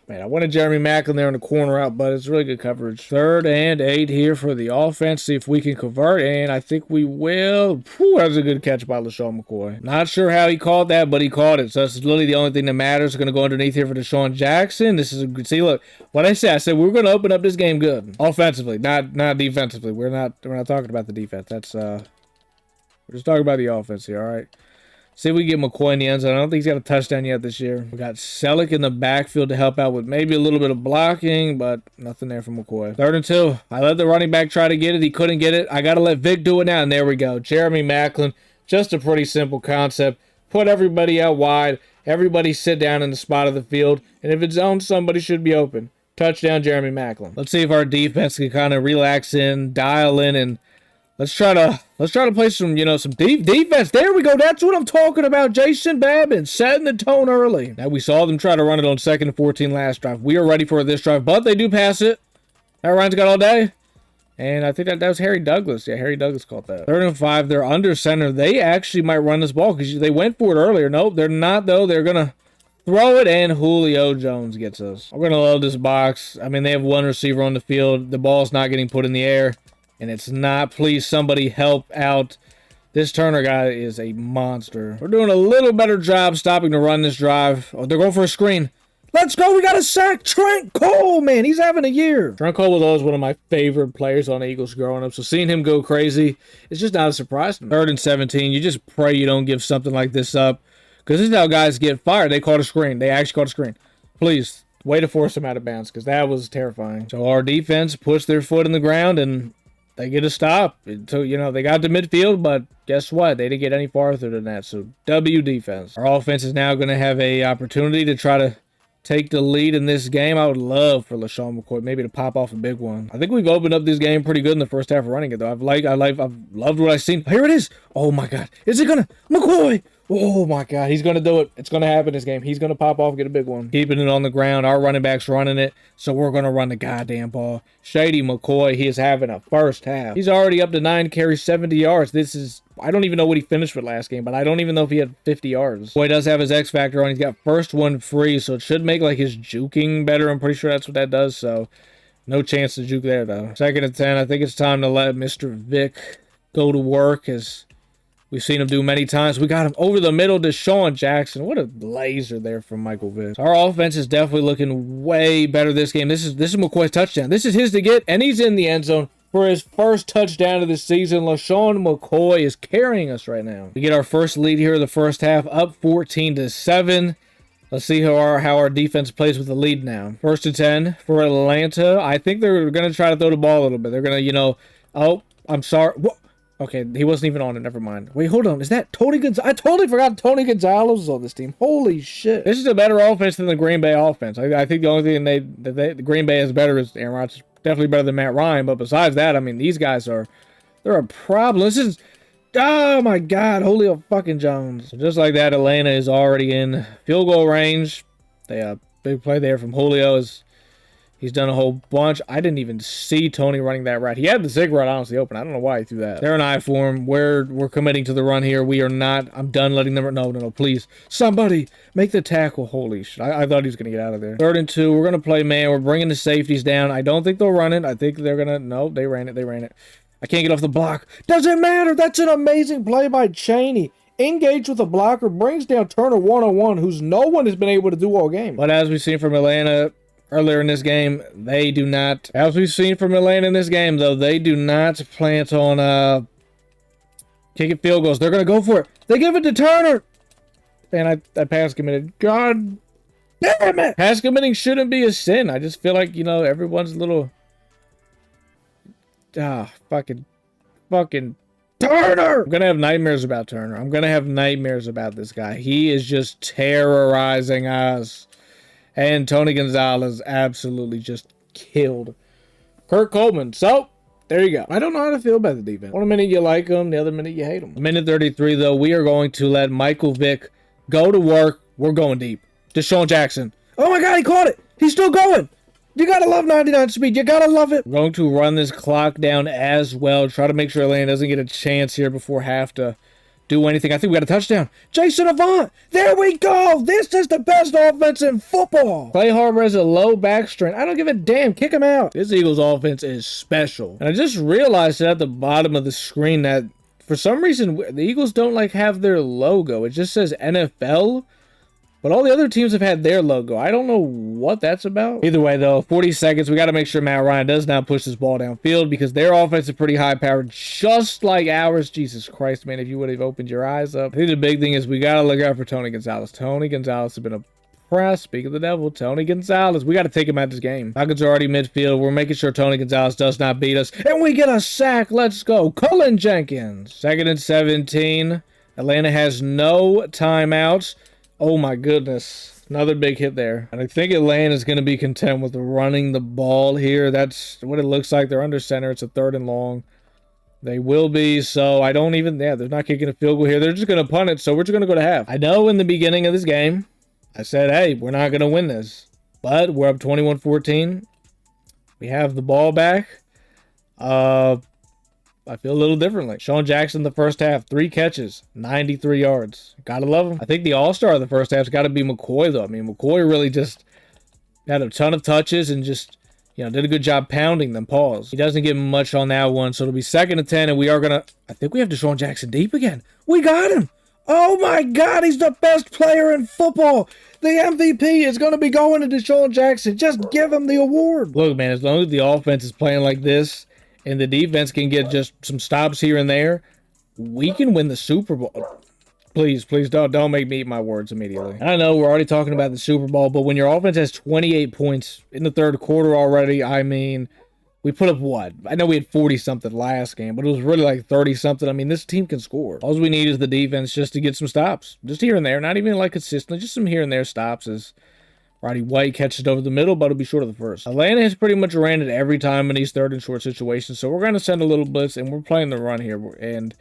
Man, I wanted Jeremy Maclin there in the corner out, but it's really good coverage. 3rd and 8 here for the offense. See if we can convert, and I think we will. Whew, that was a good catch by LaShawn McCoy. Not sure how he caught that, but he caught it. So that's literally the only thing that matters. Going to go underneath here for Deshaun Jackson. This is a good. See, look, what I said we're going to open up this game good, offensively, not defensively. We're not talking about the defense. We're just talking about the offense here. All right. See if we get McCoy in the end zone. I don't think he's got a touchdown yet this year. We got Selleck in the backfield to help out with maybe a little bit of blocking, but nothing there from McCoy. 3rd and 2. I let the running back try to get it. He couldn't get it. I got to let Vic do it now, and there we go. Jeremy Maclin, just a pretty simple concept. Put everybody out wide, Everybody sit down in the spot of the field, and if it's zone, somebody should be open. Touchdown, Jeremy Maclin. Let's see if our defense can kind of relax in, dial in, and let's try to play some, some deep defense. There we go. That's what I'm talking about. Jason Babin setting the tone early. Now, we saw them try to run it on 2nd and 14 last drive. We are ready for this drive, but they do pass it. That Ryan's got all day. And I think that was Harry Douglas. Yeah, Harry Douglas caught that. 3rd and 5. They're under center. They actually might run this ball because they went for it earlier. Nope, they're not, though. They're going to throw it, and Julio Jones gets us. We're going to load this box. I mean, they have one receiver on the field. The ball's not getting put in the air, and it's not. Please, somebody help out. This Turner guy is a monster. We're doing a little better job stopping to run this drive. Oh, they're going for a screen. Let's go. We got a sack. Trent Cole, man. He's having a year. Trent Cole was always one of my favorite players on the Eagles growing up. So seeing him go crazy, it's just not a surprise to me. 3rd and 17. You just pray you don't give something like this up. Because this is how guys get fired. They caught a screen. They actually caught a screen. Please, way to force them out of bounds. Because that was terrifying. So our defense pushed their foot in the ground and they get a stop. So, they got to midfield, but guess what? They didn't get any farther than that. So W defense. Our offense is now going to have a opportunity to try to take the lead in this game. I would love for LaShawn McCoy maybe to pop off a big one. I think we've opened up this game pretty good in the first half of running it, though. I've loved what I've seen. Here it is. Oh, my God. Is it going to? McCoy. Oh, my God. He's going to do it. It's going to happen this game. He's going to pop off and get a big one. Keeping it on the ground. Our running back's running it, so we're going to run the goddamn ball. Shady McCoy, he is having a first half. He's already up to 9 carries, 70 yards. This is... I don't even know what he finished with last game, but I don't even know if he had 50 yards. Boy, does have his X Factor on. He's got first one free, so it should make like his juking better. I'm pretty sure that's what that does, so no chance to juke there, though. 2nd and 10. I think it's time to let Mr. Vick go to work, as we've seen him do many times. We got him over the middle to Sean Jackson. What a laser there from Michael Vick. So our offense is definitely looking way better this game. This is McCoy's touchdown. This is his to get, and he's in the end zone. For his first touchdown of the season, LaShawn McCoy is carrying us right now. We get our first lead here in the first half, up 14-7. Let's see how our defense plays with the lead now. 1st and 10 for Atlanta. I think they're going to try to throw the ball a little bit. They're going to, oh, I'm sorry. Whoa. Okay, he wasn't even on it. Never mind. Wait, hold on. Is that Tony Gonzalez? I totally forgot Tony Gonzalez was on this team. Holy shit. This is a better offense than the Green Bay offense. I think the only thing the Green Bay is better is Aaron Rodgers. Definitely better than Matt Ryan. But besides that, I mean, these guys they're a problem. This is, oh my God, Julio fucking Jones. So just like that, Atlanta is already in field goal range. Big play there from Julio is... He's done a whole bunch. I didn't even see Tony running that route. He had the zig route honestly open. I don't know why he threw that. They're an eye for him. We're committing to the run here. We are not. I'm done letting them. No, please. Somebody make the tackle. Holy shit. I thought he was going to get out of there. 3rd and 2. We're going to play man. We're bringing the safeties down. I don't think they'll run it. I think they're going to. No, they ran it. I can't get off the block. Doesn't matter. That's an amazing play by Chaney. Engaged with a blocker. Brings down Turner one-on-one, who's no one has been able to do all game. But as we've seen from Atlanta earlier in this game, they do not, as we've seen from Atlanta in this game, though, they do not plan on kicking field goals. They're going to go for it. They give it to Turner. And I pass committed. God damn it. Pass committing shouldn't be a sin. I just feel like, everyone's a little... fucking Turner. I'm going to have nightmares about Turner. I'm going to have nightmares about this guy. He is just terrorizing us. And Tony Gonzalez absolutely just killed Kurt Coleman. So, there you go. I don't know how to feel about the defense. One minute you like them, the other minute you hate them. Minute 33, though, we are going to let Michael Vick go to work. We're going deep. Deshaun Jackson. Oh my God, he caught it. He's still going. You gotta love 99 speed. You gotta love it. We're going to run this clock down as well. Try to make sure Atlanta doesn't get a chance here before half to do anything. I think we got a touchdown. Jason Avant. There we go. This is the best offense in football. Clay Harbor has a low back strength. I don't give a damn. Kick him out. This Eagles offense is special. And I just realized at the bottom of the screen that for some reason the Eagles don't have their logo. It just says NFL. But all the other teams have had their logo. I don't know what that's about. Either way, though, 40 seconds. We got to make sure Matt Ryan does not push this ball downfield because their offense is pretty high-powered, just like ours. Jesus Christ, man, if you would have opened your eyes up. I think the big thing is we got to look out for Tony Gonzalez. Tony Gonzalez has been a press. Speak of the devil, Tony Gonzalez. We got to take him out this game. Falcons are already midfield. We're making sure Tony Gonzalez does not beat us. And we get a sack. Let's go. Cullen Jenkins. 2nd and 17. Atlanta has no timeouts. Oh my goodness. Another big hit there. And I think Atlanta's going to be content with running the ball here. That's what it looks like. They're under center. It's a 3rd and long. They will be, so I don't even... Yeah, they're not kicking a field goal here. They're just going to punt it, so we're just going to go to half. I know in the beginning of this game, I said, hey, we're not going to win this. But we're up 21-14. We have the ball back. I feel a little differently. Sean Jackson, the first half, 3 catches, 93 yards. Gotta love him. I think the all-star of the first half's got to be McCoy, though. I mean, McCoy really just had a ton of touches and just, you know, did a good job pounding them. Pause. He doesn't get much on that one, so it'll be 2nd and 10, and we are going to... I think we have Deshaun Jackson deep again. We got him! Oh, my God, he's the best player in football! The MVP is going to be going to Deshaun Jackson. Just give him the award. Look, man, as long as the offense is playing like this, and the defense can get just some stops here and there, we can win the Super Bowl. Please, please don't make me eat my words immediately. I know we're already talking about the Super Bowl, but when your offense has 28 points in the 3rd quarter already, I mean, we put up what? I know we had 40-something last game, but it was really like 30-something. I mean, this team can score. All we need is the defense just to get some stops. Just here and there. Not even like consistently, just some here and there stops as Roddy White catches it over the middle, but it'll be short of the first. Atlanta has pretty much ran it every time in these 3rd and short situations, so we're going to send a little blitz, and we're playing the run here, and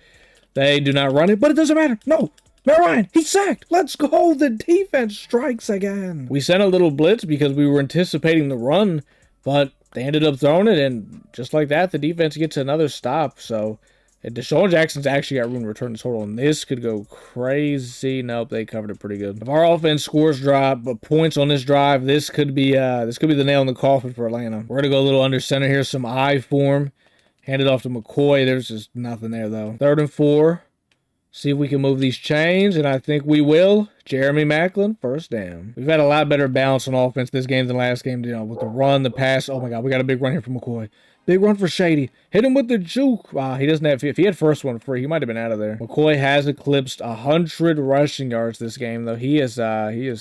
they do not run it, but it doesn't matter. No, Matt Ryan, he's sacked. Let's go. The defense strikes again. We sent a little blitz because we were anticipating the run, but they ended up throwing it, and just like that, the defense gets another stop, so... And Deshaun Jackson's actually got room to return the total, and this could go crazy. Nope, they covered it pretty good. If our offense scores drop, but points on this drive, this could be the nail in the coffin for Atlanta. We're gonna go a little under center here, some I form, hand it off to McCoy. There's just nothing there though. 3rd and 4. See if we can move these chains, and I think we will. Jeremy Maclin, first down. We've had a lot better balance on offense this game than last game, you know, with the run, the pass. Oh my God, we got a big run here from McCoy. Big run for Shady. Hit him with the juke. Wow, he doesn't have... If he had first one free, he might have been out of there. McCoy has eclipsed 100 rushing yards this game, though. He is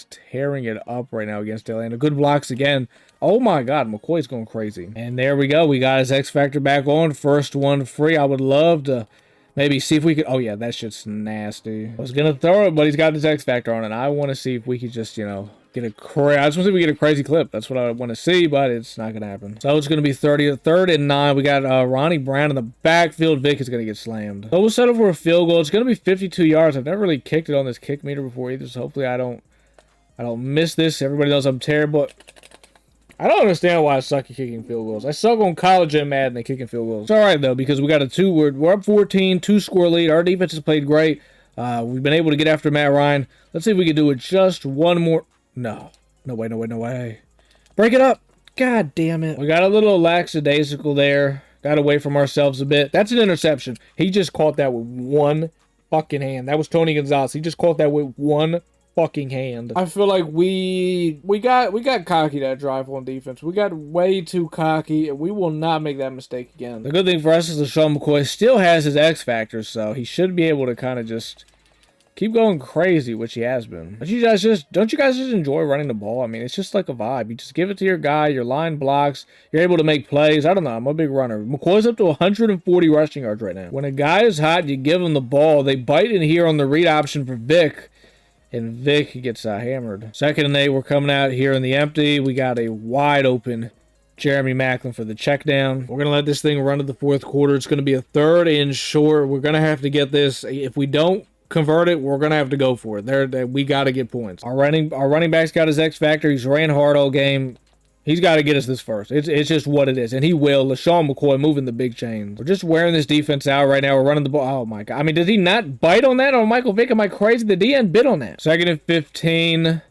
tearing it up right now against Atlanta. Good blocks again. Oh my God, McCoy's going crazy. And there we go. We got his X Factor back on. First one free. I would love to maybe see if we could... Oh yeah, that shit's nasty. I was going to throw it, but he's got his X Factor on it. I want to see if we could just, you know... I just want to see if we get a crazy clip. That's what I want to see, but it's not going to happen. So it's going to be 3rd and 9. We got Ronnie Brown in the backfield. Vic is going to get slammed. So we'll settle for a field goal. It's going to be 52 yards. I've never really kicked it on this kick meter before either, so hopefully I don't miss this. Everybody knows I'm terrible. I don't understand why I suck at kicking field goals. I suck on college and Madden at kicking field goals. It's all right, though, because we got a 2. We're up 14, 2-score lead. Our defense has played great. We've been able to get after Matt Ryan. Let's see if we can do it just one more... No way. Break it up. God damn it. We got a little lackadaisical there. Got away from ourselves a bit. That's an interception. He just caught that with one fucking hand. That was Tony Gonzalez. He just caught that with one fucking hand. I feel like we got cocky that drive on defense. We got way too cocky, and we will not make that mistake again. The good thing for us is that Sean McCoy still has his X Factor, so he should be able to kind of just keep going crazy, which he has been. Don't you guys just enjoy running the ball? I mean, it's just like a vibe. You just give it to your guy, your line blocks, you're able to make plays. I don't know, I'm a big runner. McCoy's up to 140 rushing yards right now. When a guy is hot, you give him the ball. They bite in here on the read option for Vic, and Vic gets hammered. 2nd and 8, we're coming out here in the empty. We got a wide open Jeremy Maclin for the check down. We're going to let this thing run to the 4th quarter. It's going to be a 3rd and short. We're going to have to get this. If we don't convert it, we're gonna have to go for it. We got to get points. Our running back's got his X Factor. He's ran hard all game. He's got to get us this first. It's just what it is, and he will. LaShawn McCoy moving the big chains. We're just wearing this defense out right now. We're running the ball. Oh my God! I mean, did he not bite on that on Michael Vick? Am I crazy? The DN bit on that. 2nd and 15.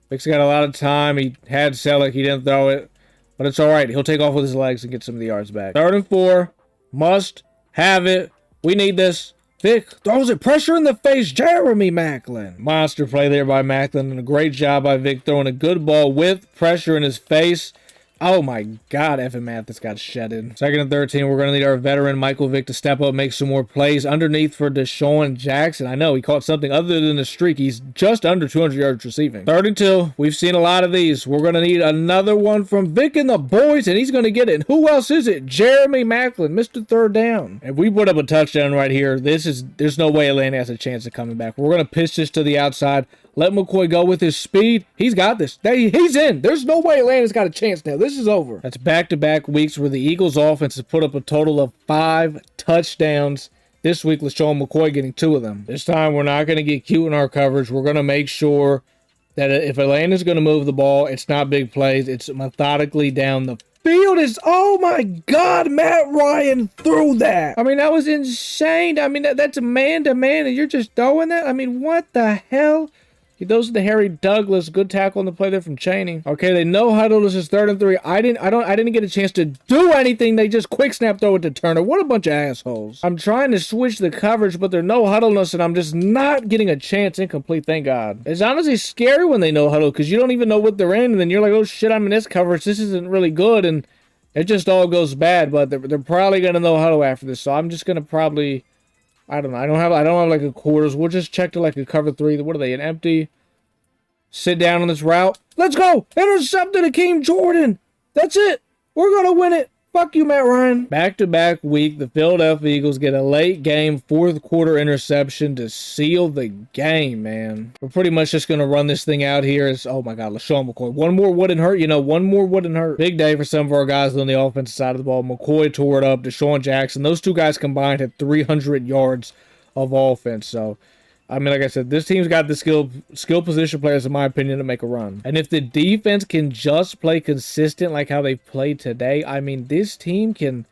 Vick's got a lot of time. He had Selleck. He didn't throw it, but it's all right. He'll take off with his legs and get some of the yards back. 3rd and 4. Must have it. We need this. Vic throws it. Pressure in the face. Jeremy Maclin. Monster play there by Maclin, and a great job by Vic throwing a good ball with pressure in his face. Oh my God, Evan Mathis got shedded. 2nd and 13, we're going to need our veteran Michael Vick to step up, make some more plays. Underneath for Deshaun Jackson. I know he caught something other than a streak. He's just under 200 yards receiving. 3rd and 2, we've seen a lot of these. We're going to need another one from Vic and the boys, and he's going to get it. And who else is it? Jeremy Maclin, Mr. 3rd down. If we put up a touchdown right here, there's no way Atlanta has a chance of coming back. We're going to pitch this to the outside. Let McCoy go with his speed. He's got this. He's in. There's no way Atlanta's got a chance now. This is over. That's back-to-back weeks where the Eagles offense has put up a total of 5 touchdowns. This week, LaShawn McCoy getting 2 of them. This time, we're not going to get cute in our coverage. We're going to make sure that if Atlanta's going to move the ball, it's not big plays. It's methodically down the field. Oh my God, Matt Ryan threw that. I mean, that was insane. I mean, that's man-to-man, and you're just throwing that? I mean, what the hell? He throws to Harry Douglas. Good tackle on the play there from Chaney. Okay, they no huddle. This is 3rd and 3. I didn't get a chance to do anything. They just quick snap throw it to Turner. What a bunch of assholes. I'm trying to switch the coverage, but they're no huddleness, and I'm just not getting a chance. Incomplete, thank God. It's honestly scary when they no huddle because you don't even know what they're in, and then you're like, oh shit, I'm in this coverage. This isn't really good, and it just all goes bad. But they're probably gonna no huddle after this, so I'm just gonna probably. I don't know. I don't have like a quarters. We'll just check to like a cover 3. What are they, an empty? Sit down on this route. Let's go! Intercepted Akeem Jordan! That's it! We're gonna win it! Fuck you, Matt Ryan. Back-to-back week, the Philadelphia Eagles get a late game 4th quarter interception to seal the game, man. We're pretty much just gonna run this thing out here. Oh my God, LaShawn McCoy. One more wouldn't hurt. You know, one more wouldn't hurt. Big day for some of our guys on the offensive side of the ball. McCoy tore it up. Deshaun Jackson. Those 2 guys combined had 300 yards of offense. So, I mean, like I said, this team's got the skill position players, in my opinion, to make a run. And if the defense can just play consistent like how they played today, I mean, this team can...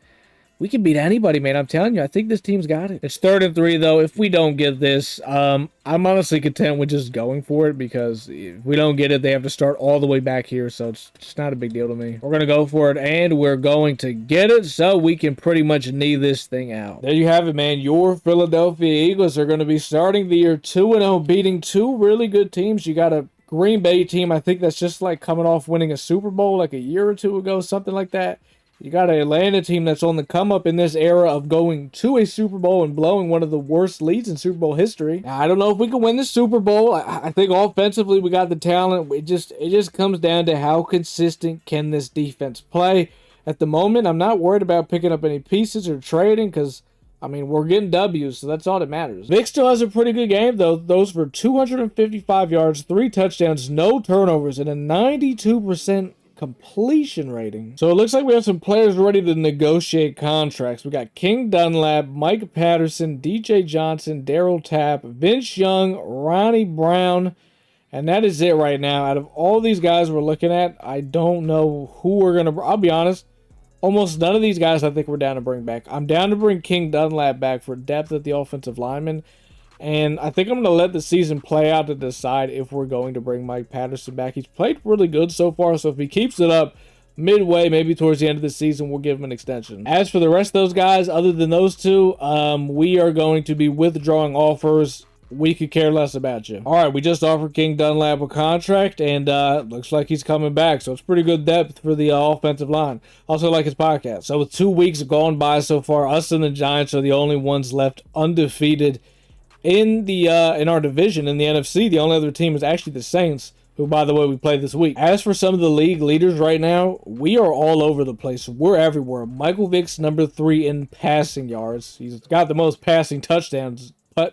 We can beat anybody, man. I'm telling you, I think this team's got it. It's 3rd and 3, though. If we don't get this, I'm honestly content with just going for it because if we don't get it, they have to start all the way back here, so it's just not a big deal to me. We're going to go for it, and we're going to get it so we can pretty much knee this thing out. There you have it, man. Your Philadelphia Eagles are going to be starting the year 2-0, beating 2 really good teams. You got a Green Bay team, I think that's just like coming off winning a Super Bowl like a year or 2 ago, something like that. You got an Atlanta team that's on the come up in this era of going to a Super Bowl and blowing one of the worst leads in Super Bowl history. Now, I don't know if we can win the Super Bowl. I think offensively we got the talent. It just comes down to how consistent can this defense play. At the moment, I'm not worried about picking up any pieces or trading because, I mean, we're getting W's, so that's all that matters. Vic still has a pretty good game, though. Those for 255 yards, 3 touchdowns, no turnovers, and a 92% completion rating. So it looks like we have some players ready to negotiate contracts. We got King Dunlap, Mike Patterson, DJ Johnson, Daryl Tapp, Vince Young, Ronnie Brown, and that is it right now. Out of all these guys we're looking at, I don't know who we're going to... I'll be honest, almost none of these guys I think we're down to bring back. I'm down to bring King Dunlap back for depth at the offensive lineman. And I think I'm going to let the season play out to decide if we're going to bring Mike Patterson back. He's played really good so far, so if he keeps it up midway, maybe towards the end of the season, we'll give him an extension. As for the rest of those guys, other than those 2, we are going to be withdrawing offers. We could care less about you. All right, we just offered King Dunlap a contract, and looks like he's coming back, so it's pretty good depth for the offensive line. Also like his podcast. So with 2 weeks gone by so far, us and the Giants are the only ones left undefeated in our division in the NFC. The only other team is actually the Saints, who, by the way, we played this week. As for some of the league leaders right now, we are all over the place. We're everywhere. Michael Vick's number 3 in passing yards. He's got the most passing touchdowns, though.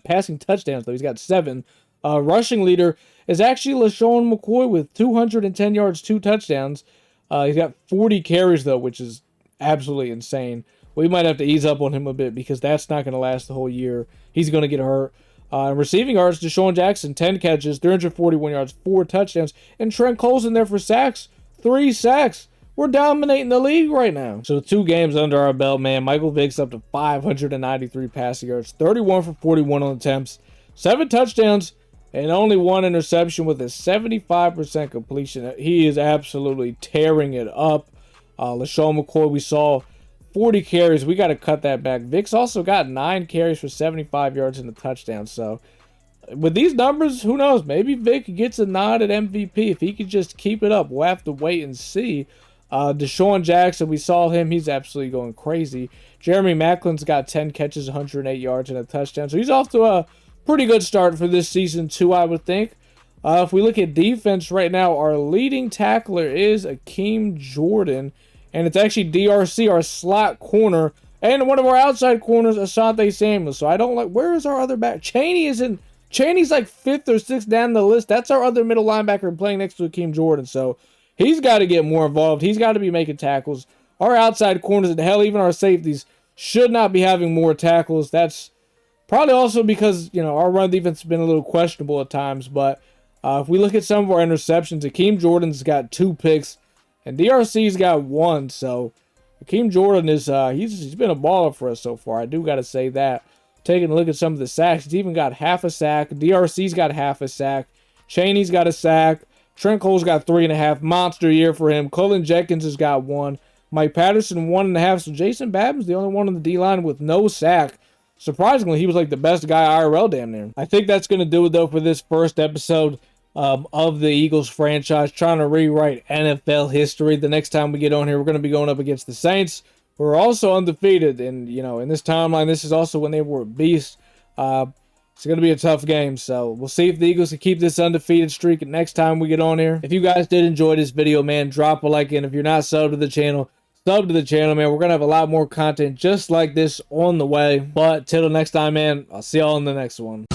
He's got 7. Rushing leader is actually LaShawn McCoy with 210 yards, 2 touchdowns. He's got 40 carries, though, which is absolutely insane. We might have to ease up on him a bit because that's not going to last the whole year. He's going to get hurt. Receiving yards, Deshaun Jackson, 10 catches, 341 yards, 4 touchdowns. And Trent Cole's in there for sacks, 3 sacks. We're dominating the league right now. So 2 games under our belt, man. Michael Vick's up to 593 passing yards, 31 for 41 on attempts, 7 touchdowns, and only 1 interception with a 75% completion. He is absolutely tearing it up. LaShawn McCoy, we saw 40 carries. We got to cut that back. Vic's also got 9 carries for 75 yards and a touchdown. So with these numbers, who knows? Maybe Vic gets a nod at MVP. If he could just keep it up, we'll have to wait and see. Deshaun Jackson, we saw him. He's absolutely going crazy. Jeremy Macklin's got 10 catches, 108 yards, and a touchdown. So he's off to a pretty good start for this season, too, I would think. If we look at defense right now, our leading tackler is Akeem Jordan. And it's actually DRC, our slot corner, and one of our outside corners, Asante Samuel. So I don't like... Where is our other back? Chaney is in Chaney's like 5th or 6th down the list. That's our other middle linebacker playing next to Hakeem Jordan. So he's got to get more involved. He's got to be making tackles. Our outside corners and hell, even our safeties should not be having more tackles. That's probably also because, you know, our run defense has been a little questionable at times. But if we look at some of our interceptions, Hakeem Jordan's got 2 picks and DRC's got 1. So Hakeem Jordan is he's been a baller for us so far. I do got to say that. Taking a look at some of the sacks, he's even got half a sack. DRC's got half a sack. Chaney's got a sack. Trent Cole's got 3.5. Monster year for him. Cullen Jenkins has got 1. Mike Patterson 1.5. So Jason Babin's the only one on the D-line with no sack. Surprisingly, he was like the best guy IRL damn near. I think that's going to do it though for this first episode of the Eagles franchise, trying to rewrite NFL history. The next time we get on here, we're going to be going up against the Saints. We're also undefeated, and you know, in this timeline, this is also when they were a beast. It's going to be a tough game, so we'll see if the Eagles can keep this undefeated streak next time we get on here. If you guys did enjoy this video, man, drop a like, and if you're not subbed to the channel, sub to the channel, man. We're going to have a lot more content just like this on the way. But till the next time, man, I'll see y'all in the next one.